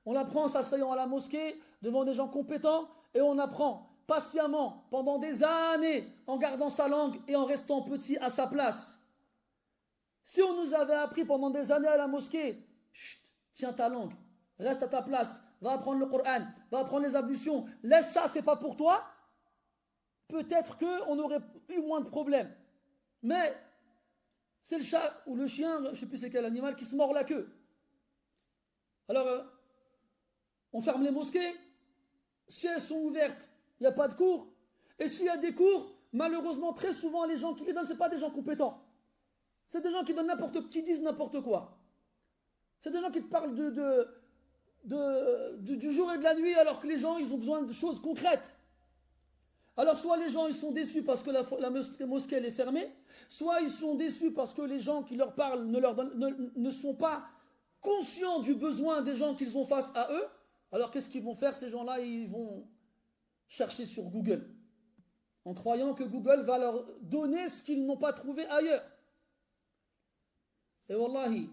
On l'apprend en s'asseyant à la mosquée devant des gens compétents et on apprend patiemment pendant des années en gardant sa langue et en restant petit à sa place. Si on nous avait appris pendant des années à la mosquée, chut, tiens ta langue, reste à ta place, va apprendre le Coran, va apprendre les ablutions, laisse ça, c'est pas pour toi, peut-être qu'on aurait eu moins de problèmes. Mais c'est le chat ou le chien, je ne sais plus c'est quel animal, qui se mord la queue. Alors, on ferme les mosquées, si elles sont ouvertes, il n'y a pas de cours. Et s'il y a des cours, malheureusement, très souvent, les gens qui les donnent, ce n'est pas des gens compétents. C'est des gens qui donnent qui disent n'importe quoi. C'est des gens qui te parlent du jour et de la nuit, alors que les gens, ils ont besoin de choses concrètes. Alors, soit les gens, ils sont déçus parce que la mosquée, elle est fermée, soit ils sont déçus parce que les gens qui leur parlent ne sont pas conscients du besoin des gens qu'ils ont face à eux. Alors, qu'est-ce qu'ils vont faire, ces gens-là? Ils vont chercher sur Google, en croyant que Google va leur donner ce qu'ils n'ont pas trouvé ailleurs. Et wallahi,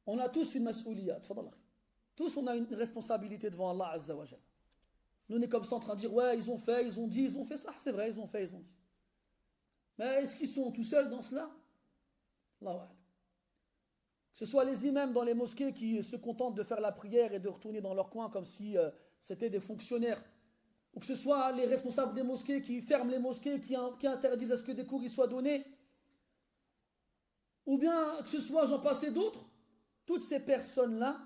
on a tous une mas'ouliyat, tous on a une responsabilité devant Allah Azza wa Jal. Nous on est comme ça en train de dire, ouais, ils ont fait, ils ont dit, ils ont fait ça, c'est vrai, ils ont fait, ils ont dit. Mais est-ce qu'ils sont tout seuls dans cela? Allahu a'lam. Que ce soit les imams dans les mosquées qui se contentent de faire la prière et de retourner dans leur coin comme si c'était des fonctionnaires, ou que ce soit les responsables des mosquées qui ferment les mosquées, qui interdisent à ce que des cours y soient donnés, ou bien que ce soit, j'en passe d'autres, toutes ces personnes-là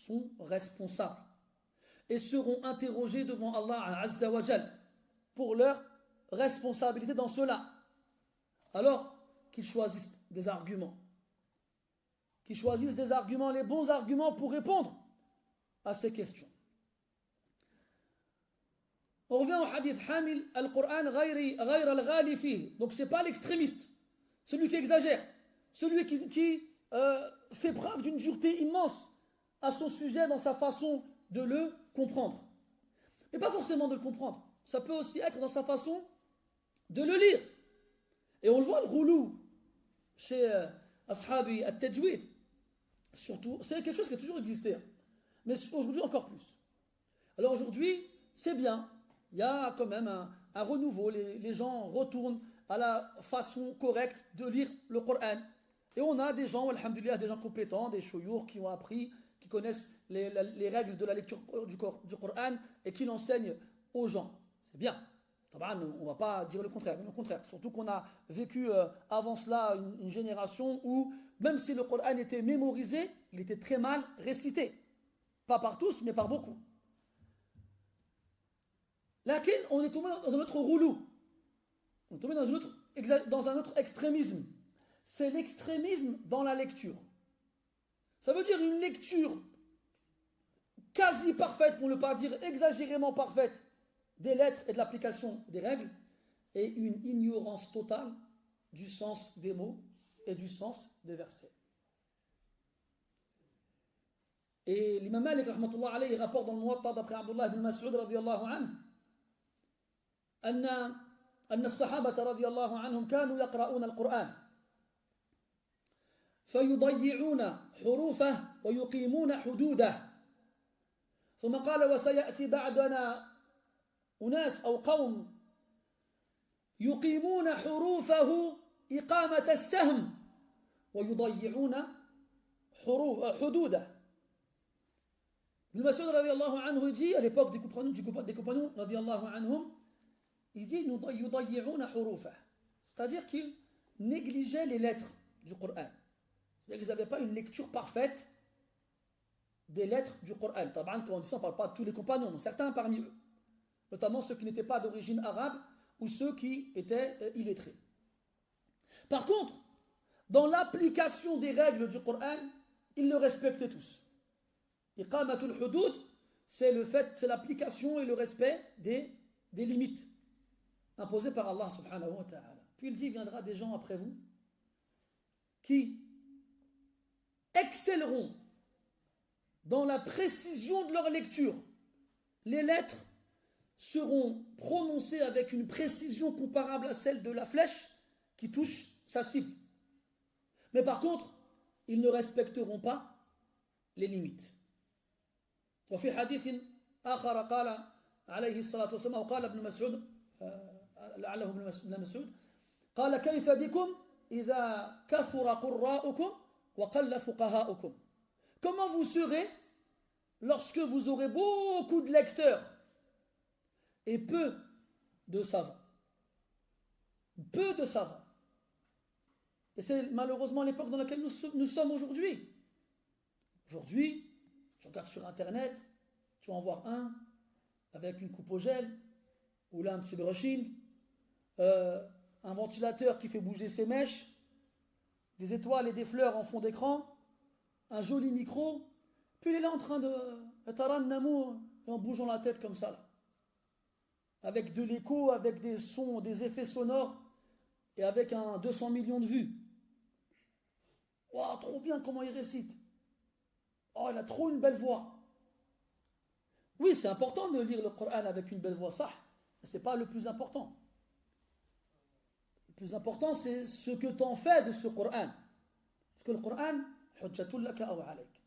sont responsables et seront interrogées devant Allah Azza wa Jal pour leur responsabilité dans cela. Alors qu'ils choisissent des arguments. Qu'ils choisissent des arguments, les bons arguments pour répondre à ces questions. On revient au hadith Hamil al-Qur'an ghayr al-ghali fihi. Donc c'est pas l'extrémiste, celui qui exagère, celui qui fait preuve d'une dureté immense à son sujet dans sa façon de le comprendre. Mais pas forcément de le comprendre. Ça peut aussi être dans sa façon de le lire. Et on le voit, le roulou chez Ashabi al-Tajwid. Surtout, c'est quelque chose qui a toujours existé. Mais aujourd'hui encore plus. Alors aujourd'hui, c'est bien. Il y a quand même un renouveau. Les gens retournent à la façon correcte de lire le Coran. Et on a des gens, alhamdoulilah, des gens compétents, des chouyours qui ont appris, qui connaissent les règles de la lecture du Coran et qui l'enseignent aux gens. C'est bien. On ne va pas dire le contraire, mais au contraire. Surtout qu'on a vécu avant cela une génération où, même si le Coran était mémorisé, il était très mal récité. Pas par tous, mais par beaucoup. Là, on est tombé dans un autre roulou. On est tombé dans un autre extrémisme. C'est l'extrémisme dans la lecture. Ça veut dire une lecture quasi parfaite, pour ne pas dire exagérément parfaite, des lettres et de l'application des règles, et une ignorance totale du sens des mots et du sens des versets. Et l'imam Malik, rahmatullah alayhi, rapporte dans le Muwatta d'après Abdullah ibn Mas'ud, radiyallahu anhu, أن أن الصحابة رضي الله عنهم كانوا يقرؤون القرآن فيضيعون حروفه ويقيمون حدوده ثم قال وسيأتي بعدنا أناس أو قوم يقيمون حروفه إقامة السهم ويضيعون حدوده. Ibn Mas'ud radiallahu anhu dit à l'époque des compagnons radiallahu anhum, il dit yudayyiruna hurufah, c'est-à-dire qu'ils négligeaient les lettres du Coran. C'est-à-dire qu'ils n'avaient pas une lecture parfaite des lettres du Coran. Taban, quand on dit ça, on ne parle pas de tous les compagnons, mais certains parmi eux, notamment ceux qui n'étaient pas d'origine arabe ou ceux qui étaient illettrés. Par contre, dans l'application des règles du Coran, ils le respectaient tous. Iqamatul hudud, c'est l'application et le respect des limites imposées par Allah subhanahu wa ta'ala. Puis il dit, il viendra des gens après vous qui excelleront dans la précision de leur lecture. Les lettres seront prononcées avec une précision comparable à celle de la flèche qui touche sa cible. Mais par contre, ils ne respecteront pas les limites. وفي حديث آخر قال عليه الصلاة والسلام وقال ابن مسعود لعله ابن مسعود قال كيف بكم إذا كثر قراءكم وقل فقهاؤكم. Comment vous serez lorsque vous aurez beaucoup de lecteurs et peu de savants. Peu de savants. Et c'est malheureusement l'époque dans laquelle nous sommes aujourd'hui. Aujourd'hui, tu regardes sur Internet, tu vas en voir un avec une coupe au gel, ou là un petit brushing, un ventilateur qui fait bouger ses mèches, des étoiles et des fleurs en fond d'écran, un joli micro, puis il est là en train de tarannamu en bougeant la tête comme ça, là. Avec de l'écho, avec des sons, des effets sonores, et avec un 200 millions de vues. Waouh, trop bien comment il récite. Oh, il a trop une belle voix. Oui, c'est important de lire le Coran avec une belle voix, ça, mais ce n'est pas le plus important. Le plus important, c'est ce que tu en fais de ce Coran. Parce que le Coran, hujjatul laka aw alayk.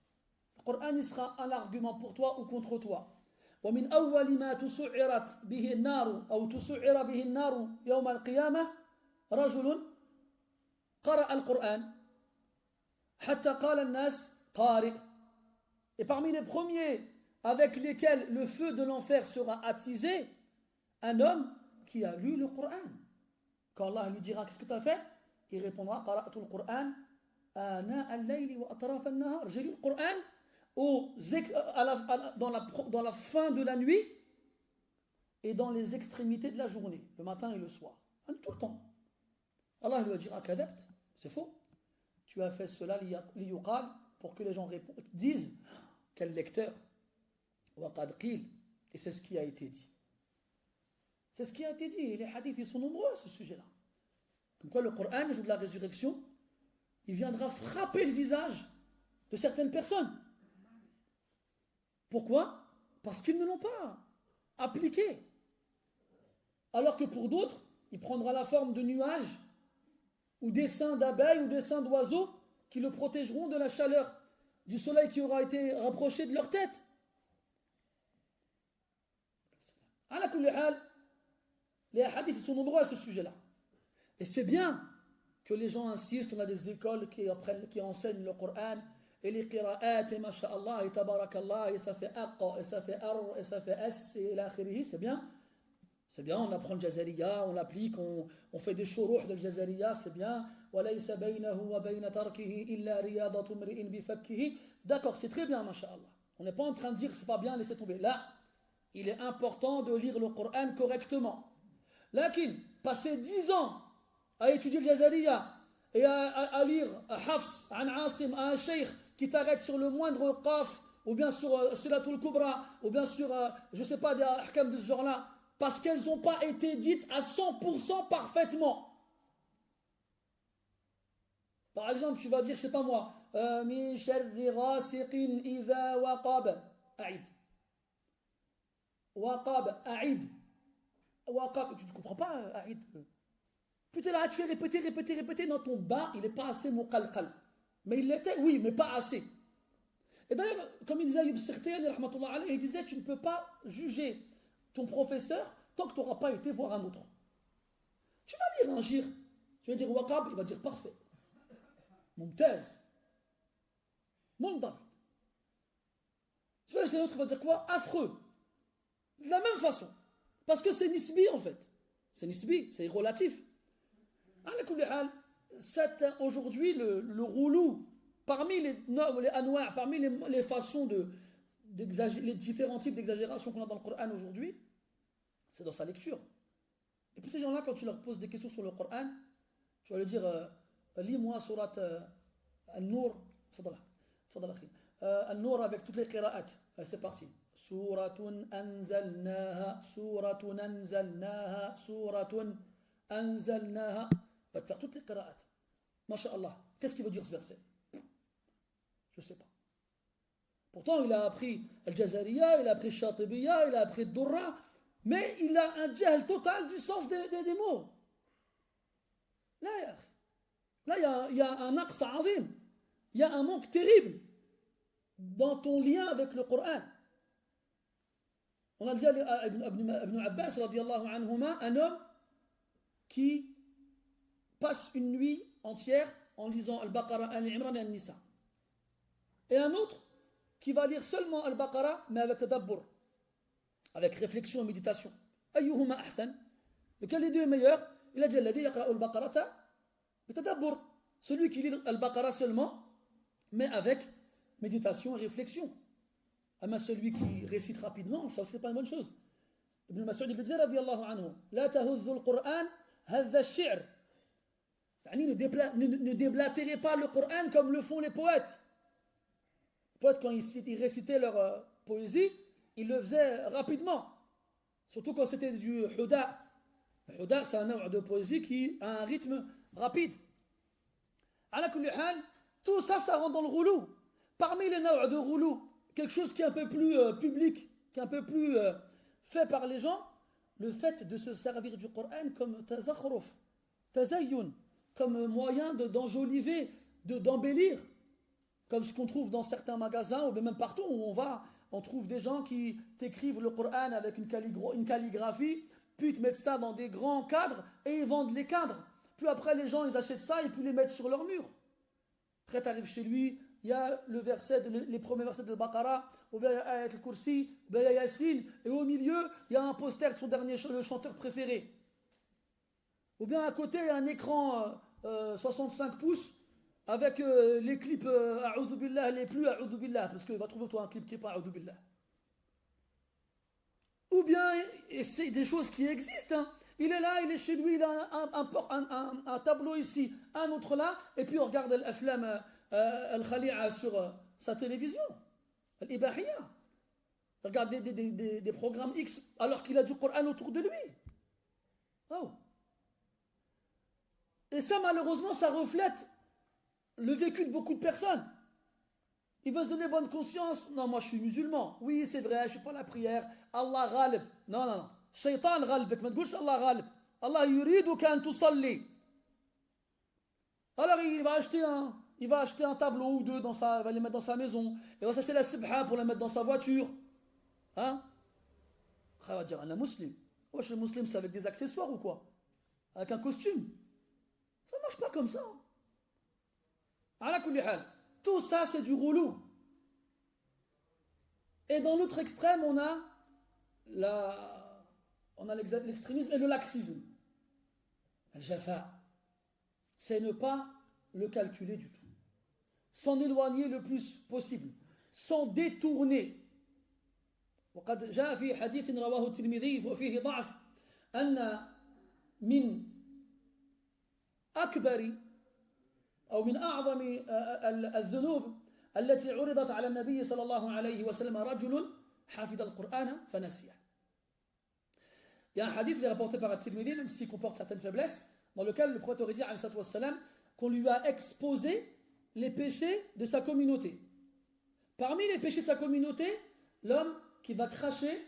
Le Coran, il sera un argument pour toi ou contre toi. ومن أول ما تسعرت به النار أو تسعر به النار يوم القيامة رجل قرأ القرآن حتى قال الناس قارئ. Et parmi les premiers avec lesquels le feu de l'enfer sera attisé, un homme qui a lu le Coran. Quand Allah lui dira qu'est-ce que tu as fait, il répondra قرأت القرآن آناء الليل وأطراف النهار. J'ai lu le Coran dans la fin de la nuit et dans les extrémités de la journée, le matin et le soir, tout le temps. Allah lui dira kadabt, c'est faux. Tu as fait cela liyuqal, pour que les gens disent quel lecteur. Waqad qil, et c'est ce qui a été dit. C'est ce qui a été dit. Et les hadiths ils sont nombreux à ce sujet-là. Comme quoi le Coran, le jour de la résurrection, il viendra frapper le visage de certaines personnes. Pourquoi? Parce qu'ils ne l'ont pas appliqué. Alors que pour d'autres, il prendra la forme de nuages ou d'essaims d'abeilles ou d'essaims d'oiseaux qui le protégeront de la chaleur du soleil qui aura été rapproché de leur tête. Ala kulli hal, les hadiths sont nombreux à ce sujet-là. Et c'est bien que les gens insistent, on a des écoles qui enseignent le Coran, et les qira'at, et masha'Allah, et tabarakallah, et ça fait aqqa, et ça fait ar, et ça fait s, et l'akhirihi, c'est bien. C'est bien, on apprend le jazariya, on l'applique, on fait des shuruh de jazariya, c'est bien. وَلَيْسَ بَيْنَهُ وَبَيْنَ تَرْكِهِ إِلَّا رِيَاضَةُ امْرِئٍ بِفَكِّهِ. D'accord, c'est très bien, masha'Allah. On n'est pas en train de dire que c'est pas bien, laissez tomber. Là, il est important de lire le Coran correctement. Lakin, passer 10 ans à étudier le jazariya et à lire Hafs, an Asim, à un sheikh qui t'arrête sur le moindre qaf, ou bien sur Silatul Kubra, ou bien sur, je ne sais pas, des ahkam de ce genre-là, parce qu'elles n'ont pas été dites à 100% parfaitement. Par exemple, tu vas dire, je ne sais pas moi, min sharri ghasiqin idha waqab, a'id. Waqab, a'id. Tu ne comprends pas, Aïd. Putain, là, tu fais répéter. Dans ton bas, il n'est pas assez muqalqal. Mais il l'était, oui, mais pas assez. Et d'ailleurs, comme il disait Ayyub Sirtayani, il disait, tu ne peux pas juger ton professeur tant que tu n'auras pas été voir un autre. Tu vas lire un gir, tu vas dire waqab, il va dire parfait. Mumtaz. Mondab. Tu vas laisser l'autre, il va dire quoi? Affreux. De la même façon. Parce que c'est nisbi en fait. C'est nisbi, c'est relatif. Aujourd'hui, le roulou, parmi les anwa', parmi les façons les différents types d'exagération qu'on a dans le Coran aujourd'hui, c'est dans sa lecture. Et puis ces gens-là, quand tu leur poses des questions sur le Coran, tu vas leur dire lis-moi surat An-Nur, An-Nur avec toutes les qira'at. C'est parti. Suratun anzalnaha, suratun anzalnaha, suratun anzalnaha. Va te faire toutes les qira'at. Masha'Allah. Qu'est-ce qu'il veut dire ce verset? Je ne sais pas. Pourtant, il a appris Al-Jazariya, il a appris Shatibiya, il a appris Durra, mais il a un jahl total du sens des mots. Là, il y a un aqsa azim. Il y a un manque terrible dans ton lien avec le Coran. On a dit à Ibn Abbas, radiallahu anhuma, un homme qui passe une nuit entière en lisant Al-Baqarah, Al-Imran et Al-Nisa. Et un autre qui va lire seulement Al-Baqarah, mais avec tadabbur, avec réflexion et méditation. Ayyuhuma ahsan. Lequel des deux est meilleur? Il a dit alladhi yaqra'u al-Baqarata bi tadabbur. Celui qui lit Al-Baqarah seulement, mais avec méditation et réflexion. Mais celui qui récite rapidement, ça c'est pas une bonne chose. Ibn Mas'ud ibn Zayr radiyallahu anhu, la tahudhu al-Qur'an hadha ash-shi'r. Ne déblatérez pas le Coran comme le font les poètes. Les poètes, quand ils récitaient leur poésie, ils le faisaient rapidement. Surtout quand c'était du huda. Le huda, c'est un œuvre de poésie qui a un rythme rapide. Ala kulli hal, tout ça, ça rentre dans le roulou. Parmi les œuvres de roulou, quelque chose qui est un peu plus public, qui est un peu plus fait par les gens, le fait de se servir du Coran comme tazakhruf, tazayyun, comme moyen d'enjoliver, d'embellir, comme ce qu'on trouve dans certains magasins ou même partout où on va, on trouve des gens qui t'écrivent le Coran avec une calligraphie, puis ils te mettent ça dans des grands cadres et ils vendent les cadres. Puis après les gens ils achètent ça et puis les mettent sur leur mur. Après tu arrives chez lui, il y a les premiers versets de Baqarah, ou bien il y a Ayat al-Kursi, ou bien il y a Yassine, et au milieu il y a un poster de son le chanteur préféré. Ou bien à côté il y a un écran 65 pouces avec les clips A'udhu Billah, les plus A'udhu Billah, parce que va trouver toi un clip qui n'est pas A'udhu Billah. Ou bien, et c'est des choses qui existent, hein. Il est là, il est chez lui, il a un tableau ici, un autre là, et puis on regarde l'aflam al-Khali'a sur sa télévision, al-Ibahiyya. Il regarde des programmes X alors qu'il a du Coran autour de lui. Oh. Et ça, malheureusement, ça reflète le vécu de beaucoup de personnes. Il veut se donner bonne conscience. Non, moi je suis musulman. Oui, c'est vrai, je ne suis pas à la prière. Allah ghalib. Non. Shaitan ghalibek. Ma tgouch Allah ghalib. Allah yuriduka an tusalli. Alors il va acheter un tableau ou deux, il va les mettre dans sa maison. Il va s'acheter la subha pour la mettre dans sa voiture. Hein? Il va dire, un musulman. Wesh, le musulman, c'est avec des accessoires ou quoi? Avec un costume. Ça ne marche pas comme ça. Ala kulli hal. Tout ça, c'est du roulou. Et dans l'autre extrême, on a l'extrémisme et le laxisme. Al-Jafa. C'est ne pas le calculer du tout. S'en éloigner le plus possible. S'en détourner. وقد جاء في حديث رواه الترمذي وفيه ضعف أن من أكبر أو من أعظم الذنوب التي عرضت على النبي صلى الله عليه وسلم رجل حفظ القرآن فنسيه. Il y a un hadith rapporté par At-Tirmidhi, même s'il comporte certaines faiblesses, dans lequel le prophète aurait dit qu'on lui a exposé les péchés de sa communauté. Parmi les péchés de sa communauté, l'homme qui va cracher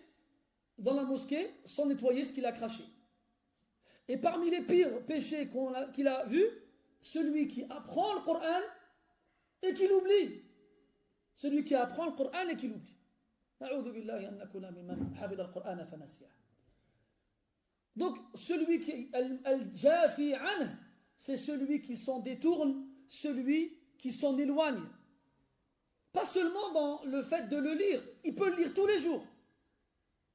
dans la mosquée sans nettoyer ce qu'il a craché. Et parmi les pires péchés qu'il a vus, celui qui apprend le Coran et qui l'oublie. Celui qui apprend le Coran et qui l'oublie. Donc, celui qui al-jafi anhu, c'est celui qui s'en détourne, celui qui s'en éloigne. Pas seulement dans le fait de le lire, il peut le lire tous les jours.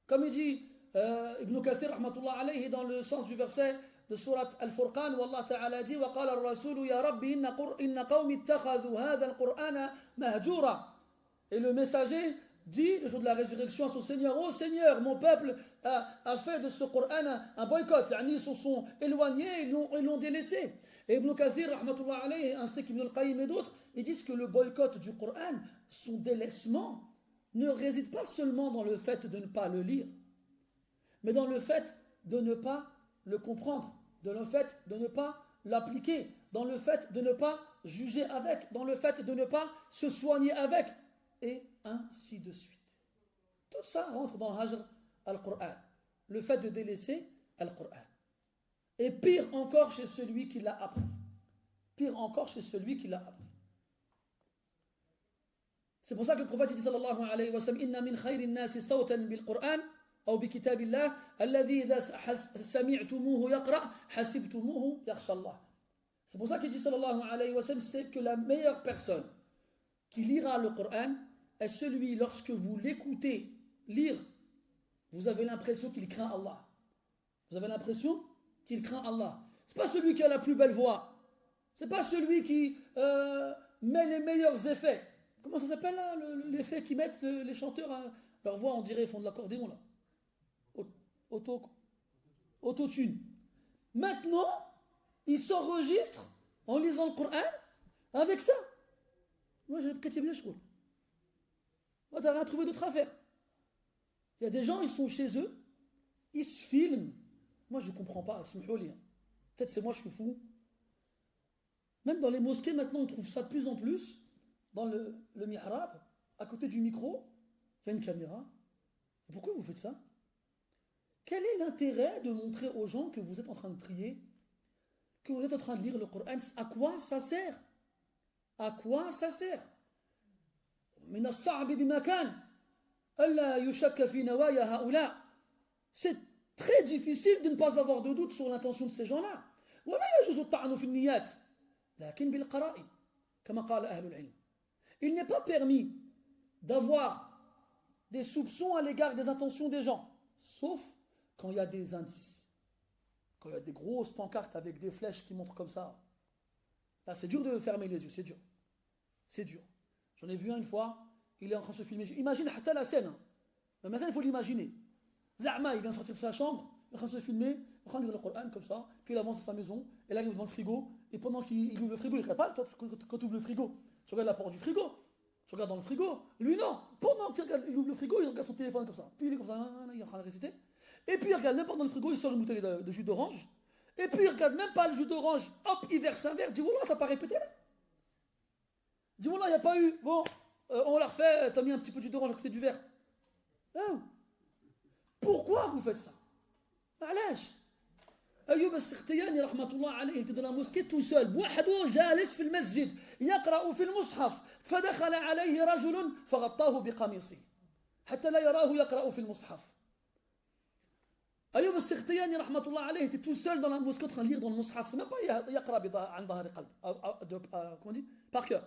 Comme il dit Ibn Kathir rahmatullah alayhi dans le sens du verset de surat Al-Furqan où Allah Ta'ala dit وَقَالَ الرَّسُولُ يَا رَبِّ إِنَّ قَوْمِ اتَّخَذُوا هَذَا الْقُرْآنَ مَهْجُورًا. Et le messager dit le jour de la résurrection à son Seigneur: ô Seigneur, mon peuple a fait de ce Coran un boycott, ils se sont éloignés, ils l'ont délaissé. Et Ibn Kathir rahmatullah alayhi ainsi qu'Ibn al-Qayyim et d'autres, ils disent que le boycott du Coran, son délaissement, ne réside pas seulement dans le fait de ne pas le lire, mais dans le fait de ne pas le comprendre, dans le fait de ne pas l'appliquer, dans le fait de ne pas juger avec, dans le fait de ne pas se soigner avec, et ainsi de suite. Tout ça rentre dans Hajr al-Qur'an, le fait de délaisser al-Qur'an. Et pire encore chez celui qui l'a appris. Pire encore chez celui qui l'a appris. C'est pour ça que le prophète dit sallallahu alayhi wa sallam: Inna min khayrin nasi sawtan bil Qur'an ou bi kitabillah alladhi idha sami'tumuhu yaqra hasibtumuhu yakhsha Allah. C'est pour ça qu'il dit sallallahu alayhi wa sallam, c'est que la meilleure personne qui lira le Coran est celui, lorsque vous l'écoutez lire, vous avez l'impression qu'il craint Allah. Vous avez l'impression qu'il craint Allah. C'est pas celui qui a la plus belle voix. C'est pas celui qui met les meilleurs effets. Comment ça s'appelle là, l'effet qu'ils mettent les chanteurs à leur voix, on dirait ils font de l'accordéon là. Autotune. Maintenant, ils s'enregistrent en lisant le Coran avec ça. Moi j'ai le bien chaud. Moi t'as rien trouvé d'autre à faire. Il y a des gens, ils sont chez eux, ils se filment. Moi je ne comprends pas, peut-être c'est moi je suis fou. Même dans les mosquées maintenant on trouve ça de plus en plus. Dans le mihrab, à côté du micro, il y a une caméra. Et pourquoi vous faites ça? Quel est l'intérêt de montrer aux gens que vous êtes en train de prier, que vous êtes en train de lire le Coran? À quoi ça sert? À quoi ça sert? C'est très difficile de ne pas avoir de doute sur l'intention de ces gens-là. Il n'est pas permis d'avoir des soupçons à l'égard des intentions des gens, sauf quand il y a des indices. Quand il y a des grosses pancartes avec des flèches qui montrent comme ça. Là, c'est dur de fermer les yeux, c'est dur. C'est dur. J'en ai vu un une fois, il est en train de se filmer. Imagine la scène. La scène, il faut l'imaginer. Zahma, il vient sortir de sa chambre, il est en train de se filmer, il est en train de lire le Coran comme ça, puis il avance à sa maison, et là il est devant le frigo, et pendant qu'il ouvre le frigo, il ne regarde pas, quand tu ouvres le frigo, tu regardes la porte du frigo, tu regardes dans le frigo. Lui non, pendant qu'il ouvre le frigo, il regarde son téléphone comme ça, puis il est comme ça, il est en train de réciter, et puis il regarde même pas dans le frigo, il sort une bouteille de jus d'orange, et puis il regarde même pas le jus d'orange, hop, il verse un verre, il dit Wallah, t'as pas répété là? Il dit Wallah, il n'y a pas eu, bon, on l'a refait, t'as mis un petit peu de jus d'orange à côté du verre. Oh. Pourquoi vous faites ça? معلش أيوب السختياني رحمة الله عليه était dans la mosquée tout seul بوحده جالس في المسجد يقرأ في المصحف فدخل عليه رجل فغطاه بقميصه حتى لا يراه يقرأ في المصحف. أيوب السختياني رحمة الله عليه était tout seul dans la mosquée en train de lire dans le mushaf. C'est même pas يقرأ عن ظهر قلب comment on dit par cœur.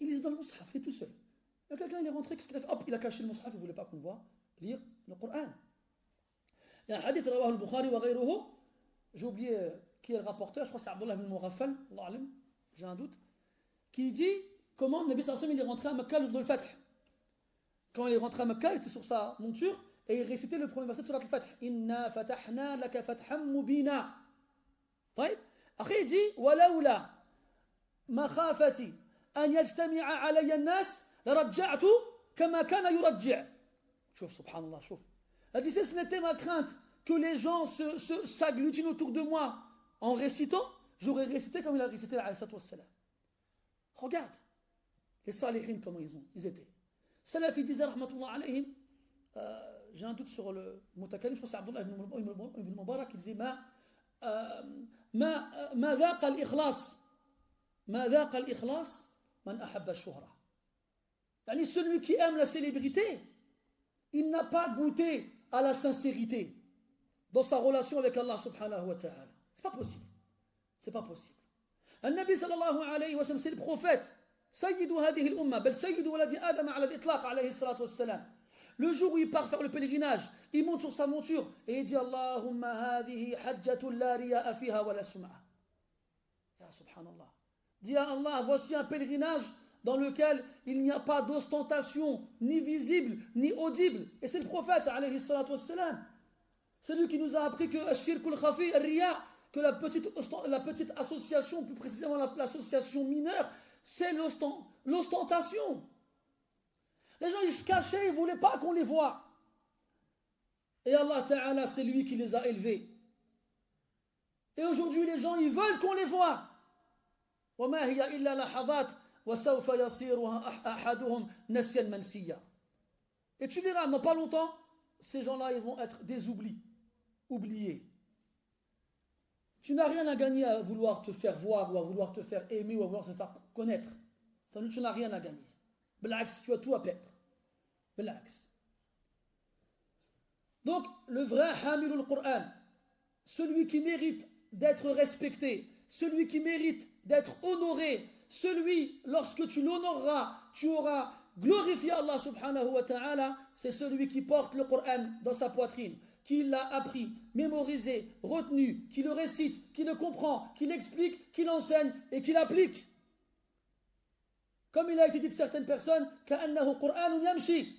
Il est dans le mushaf, il est tout seul. Et quelqu'un il est rentré, qu'est-ce qu'il a fait? Hop, il a caché le mushaf, il ne voulait pas qu'on le voit lire le Coran. Il y a un hadith rawah al-Bukhari wa ghayruhu, j'ai oublié qui est le rapporteur, je crois que c'est Abdullah ibn Mughaffal, j'ai un doute, qui dit comment le Nabi sallallahu alayhi wa sallam est rentré à Mecca le jour de Fath. Quand il est rentré à Mecca, il était sur sa monture et il récitait le premier verset de Surat al-Fath. Inna fatahna laka fathan mubina. Après il dit walaula makhafati an yajtami'a alayya an-nas larajja'tu kama kana yurajji'. Chouf, subhanallah, chouf. Elle dit, ce n'était ma crainte que les gens s'agglutinent autour de moi en récitant, j'aurais récité comme il a récité alayhi wassalam. Regarde les salihin comment ils étaient. Salaf ils disaient rahmatullah alayhim, j'ai un doute sur le mutakallim, je pense que c'est Abdullah ibn Mubarak, il disait ما ذاق الإخلاص ما ذاق الإخلاص من أحب الشهرة. يعني celui qui aime la célébrité, il n'a pas goûté à la sincérité dans sa relation avec Allah subhanahu wa ta'ala. C'est pas possible. C'est pas possible. النبي صلى الله عليه وسلم, c'est le prophète, سيد هذه الأمة, بل سيد ولد آدم على الإطلاق عليه الصلاة والسلام. Le jour où il part faire le pèlerinage, il monte sur sa monture et il dit Allahumma hadhihi hajjatun la riya'a fiha wa la sum'a. Ya subhanallah. Dis à Allah, voici un pèlerinage dans lequel il n'y a pas d'ostentation, ni visible, ni audible. Et c'est le prophète, alayhi salatu wassalam. C'est lui qui nous a appris que Ashirkul Khafi, Riya, que la petite association, plus précisément l'association mineure, c'est l'ostentation. Les gens, ils se cachaient, ils ne voulaient pas qu'on les voie. Et Allah Ta'ala, c'est lui qui les a élevés. Et aujourd'hui, les gens, ils veulent qu'on les voie. وَمَا هِيَ إِلَّا لَحَظَاتٍ وَسَوْفَ يَصِيرُهَا أَحَدُهُمْ نَسْيًا مَنْسِيًّا. Et tu verras, dans pas longtemps, ces gens-là, ils vont être des oubliés. Tu n'as rien à gagner à vouloir te faire voir, ou à vouloir te faire aimer, ou à vouloir te faire connaître. Tu n'as rien à gagner. Blax, tu as tout à perdre. Blax. Donc, le vrai Hamilul Qur'an, celui qui mérite d'être respecté, celui qui mérite d'être honoré, celui, lorsque tu l'honoreras, tu auras glorifié Allah subhanahu wa ta'ala, c'est celui qui porte le Qur'an dans sa poitrine, qui l'a appris, mémorisé, retenu, qui le récite, qui le comprend, qui l'explique, qui l'enseigne et qui l'applique. Comme il a été dit de certaines personnes, كَأَنَّهُ قُرْآنٌ يَمْشِي.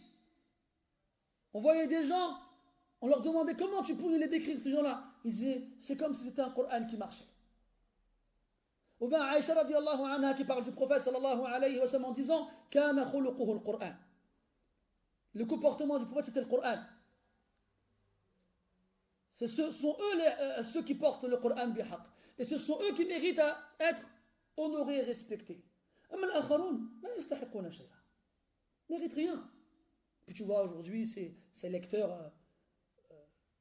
On voyait des gens, on leur demandait comment tu pouvais les décrire, ces gens-là. Ils disaient, c'est comme si c'était un Qur'an qui marchait. Ou bien Aïcha radiallahu anha qui parle du prophète sallallahu alayhi wa sallam en disant, كَانَ خُلُقُهُ الْقُرْآن. Le comportement du prophète c'était le Qur'an. Ce sont eux ceux qui portent le Qur'an bihaq. Et ce sont eux qui méritent à être honorés et respectés. أما الآخرون لا يستحقون شيئا. Ils ne méritent rien. Puis tu vois aujourd'hui ces lecteurs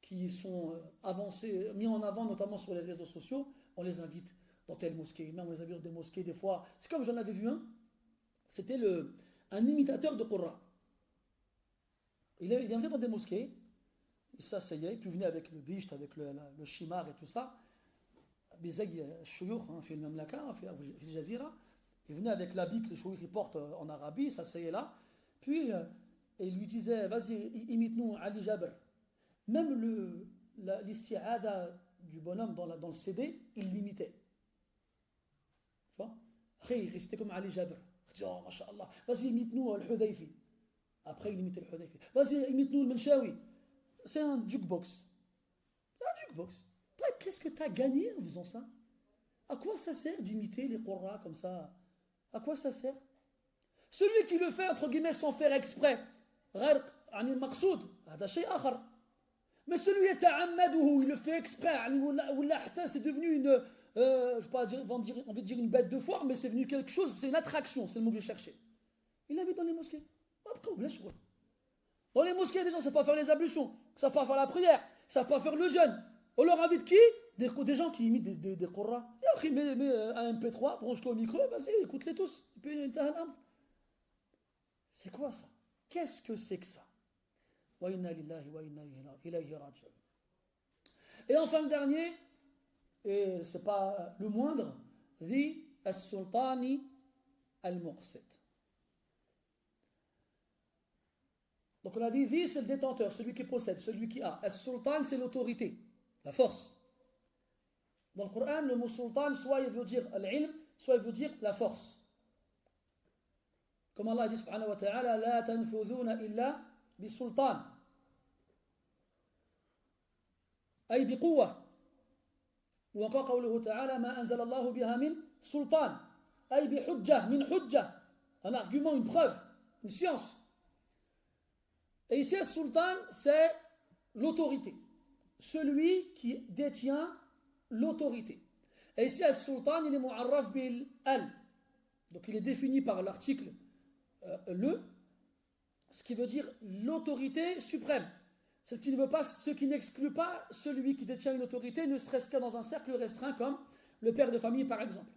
qui sont avancés, mis en avant notamment sur les réseaux sociaux, on les invite dans telle mosquée, même on les invite dans des mosquées des fois. C'est comme j'en avais vu un, c'était un imitateur de Qur'an. Il est invité dans des mosquées, il s'asseyait, puis il venait avec le bicht, avec le shimar et tout ça. Bizag Shuyukh, في المملكة, في الجزيرة. Il venait avec l'habit que les chouyukh portent en Arabie, il s'asseyait là. Puis il lui disait, vas-y, imite-nous Ali Jabr. Même l'isti'ada du bonhomme dans le CD, il l'imitait. Tu vois? Après, il restait comme Ali Jabr. Il dit, oh, masha'Allah, vas-y, imite-nous Al-Hudayfi. Après, il imitait Al-Hudayfi. Vas-y, imite-nous Al-Manshawi. C'est un jukebox. C'est un jukebox. Qu'est-ce que tu as gagné en faisant ça? À quoi ça sert d'imiter les Qur'ans comme ça? À quoi ça sert? Celui qui le fait, entre guillemets, sans faire exprès, mais celui qui il le fait exprès, c'est devenu une, je sais pas, on veut dire une bête de foire, mais c'est devenu quelque chose, c'est une attraction, c'est le mot que je cherchais. Il l'avait dans les mosquées. Dans les mosquées, des gens ne savent pas faire les ablutions, ne savent pas faire la prière, ne savent pas faire le jeûne. On leur invite qui? Des gens qui imitent des Qur'ans. Et mets un MP3, branche-toi au micro, vas-y, écoute-les tous. C'est quoi ça? Qu'est-ce que c'est que ça? Et enfin le dernier, et ce n'est pas le moindre, Dhi as-Sultani al-Muqsit. Donc on a dit Dhi c'est le détenteur, celui qui possède, celui qui a. As-Sultan c'est l'autorité, la force. Dans le Coran, le mot sultan, soit il veut dire l'ilm, soit il veut dire la force. Comme Allah dit subhanahu wa ta'ala, la tanfudhuna illa bi sultan. Ay bi quwwa. Ou encore, qawluhu ta'ala, ma anzala Allahu biha min sultan. Ay bi hujjah, min hujjah. Un argument, une preuve, une science. Et ici, le sultan, c'est l'autorité. Celui qui détient l'autorité. Et ici, le sultan, il est mu'arraf bil al. Donc, il est défini par l'article le, ce qui veut dire l'autorité suprême. Ce qui n'exclut pas celui qui détient une autorité, ne serait-ce que dans un cercle restreint comme le père de famille par exemple.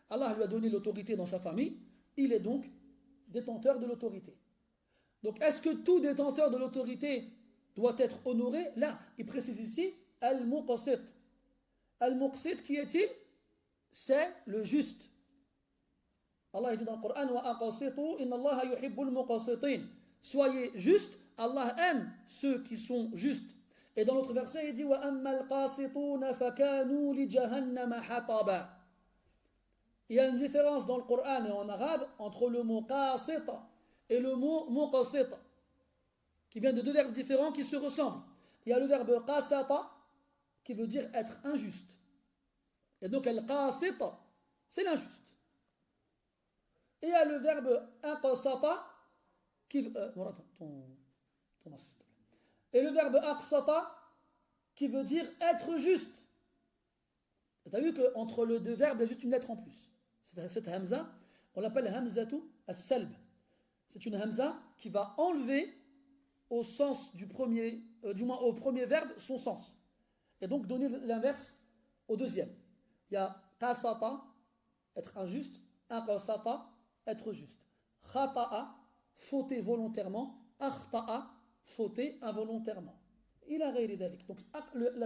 Allah lui a donné l'autorité dans sa famille, il est donc détenteur de l'autorité. Donc est-ce que tout détenteur de l'autorité doit être honoré? Là, il précise ici Al-Muqsit. Al-Muqsit, qui est-il? C'est le juste. Allah dit dans le Coran wa aqsitu inna Allaha yuhibbul muqsitin. Soyez justes, Allah aime ceux qui sont justes. Et dans l'autre verset, il dit wa ammal qasituna fakanu li jahannama hataba. Il y a une différence dans le Coran et en arabe entre le mot qasita et le mot muqsita, qui vient de deux verbes différents qui se ressemblent. Il y a le verbe qasata qui veut dire être injuste. Et donc al-qasita, c'est l'injuste. Et il y a le verbe aqsata qui et le verbe aqsata qui veut dire être juste. Tu as vu qu'entre les deux verbes, il y a juste une lettre en plus. Cette hamza, on l'appelle hamzatu as-salb. C'est une hamza qui va enlever au sens du premier, du moins au premier verbe, son sens. Et donc donner l'inverse au deuxième. Il y a qasata, être injuste, aqsata, être juste. Khata'a, fauter volontairement, akhta'a, fauter involontairement. Il a ghayri dhalik. Donc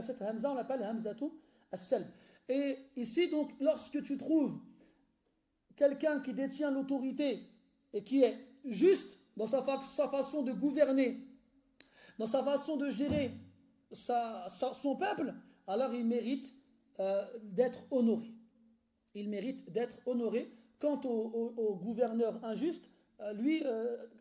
cette hamza, on l'appelle hamzatu as-salb. Et ici, donc, lorsque tu trouves quelqu'un qui détient l'autorité et qui est juste dans sa façon de gouverner, dans sa façon de gérer son peuple, alors il mérite d'être honoré. Il mérite d'être honoré. Quant au gouverneur injuste, lui,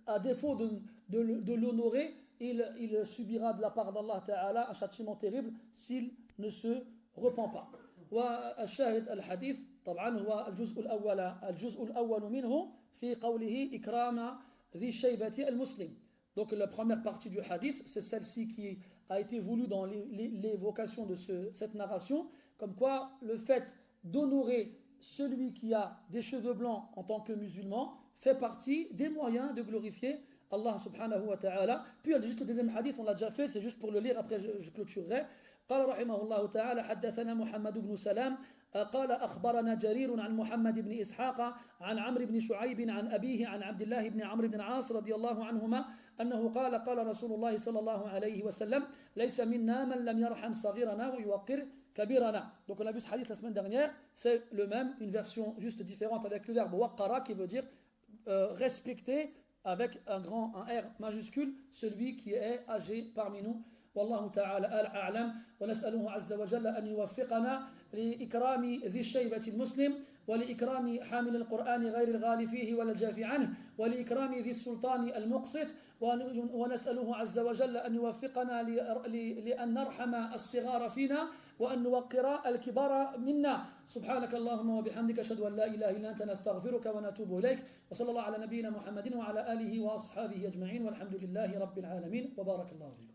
à défaut de l'honorer, il subira de la part d'Allah Ta'ala un châtiment terrible s'il ne se repent pas. والشاهد الحديث طبعا هو الجزء الأول منه في قوله إكرام ذي الشيبة المسلم. Donc la première partie du hadith, c'est celle-ci qui a été voulue dans l'évocation de cette narration, comme quoi le fait d'honorer celui qui a des cheveux blancs en tant que musulman fait partie des moyens de glorifier Allah subhanahu wa ta'ala. Puis il y a juste le deuxième hadith, on l'a déjà fait, c'est juste pour le lire, après je clôturerai. قال رحمه الله تعالى حدثنا محمد بن سلام قال أخبرنا جرير عن محمد بن إسحاق عن عمرو بن شعيب عن أبيه عن عبد الله بن عمرو بن العاص رضي الله عنهما أنه قال قال رسول الله صلى الله عليه وسلم ليس منا من لم يرحم صغيرنا ويوقر كبيرنا. Donc on a vu ce hadith la semaine dernière, c'est le même, une version juste différente avec le verbe waqara qui veut dire respecter avec un R majuscule celui qui est âgé parmi nous. والله تعالى أعلم ونسأله عز وجل أن يوفقنا لإكرام ذي الشيبة المسلم ولإكرام حامل القرآن غير الغالي فيه ولا الجافي عنه ولإكرام ذي السلطان المقسط ونسأله عز وجل أن يوفقنا لأن نرحم الصغار فينا وأن نوقر الكبار منا سبحانك اللهم وبحمدك أشهد أن لا إله إلا أنت نستغفرك ونتوب إليك وصلى الله على نبينا محمد وعلى آله وأصحابه أجمعين والحمد لله رب العالمين وبارك الله فيكم.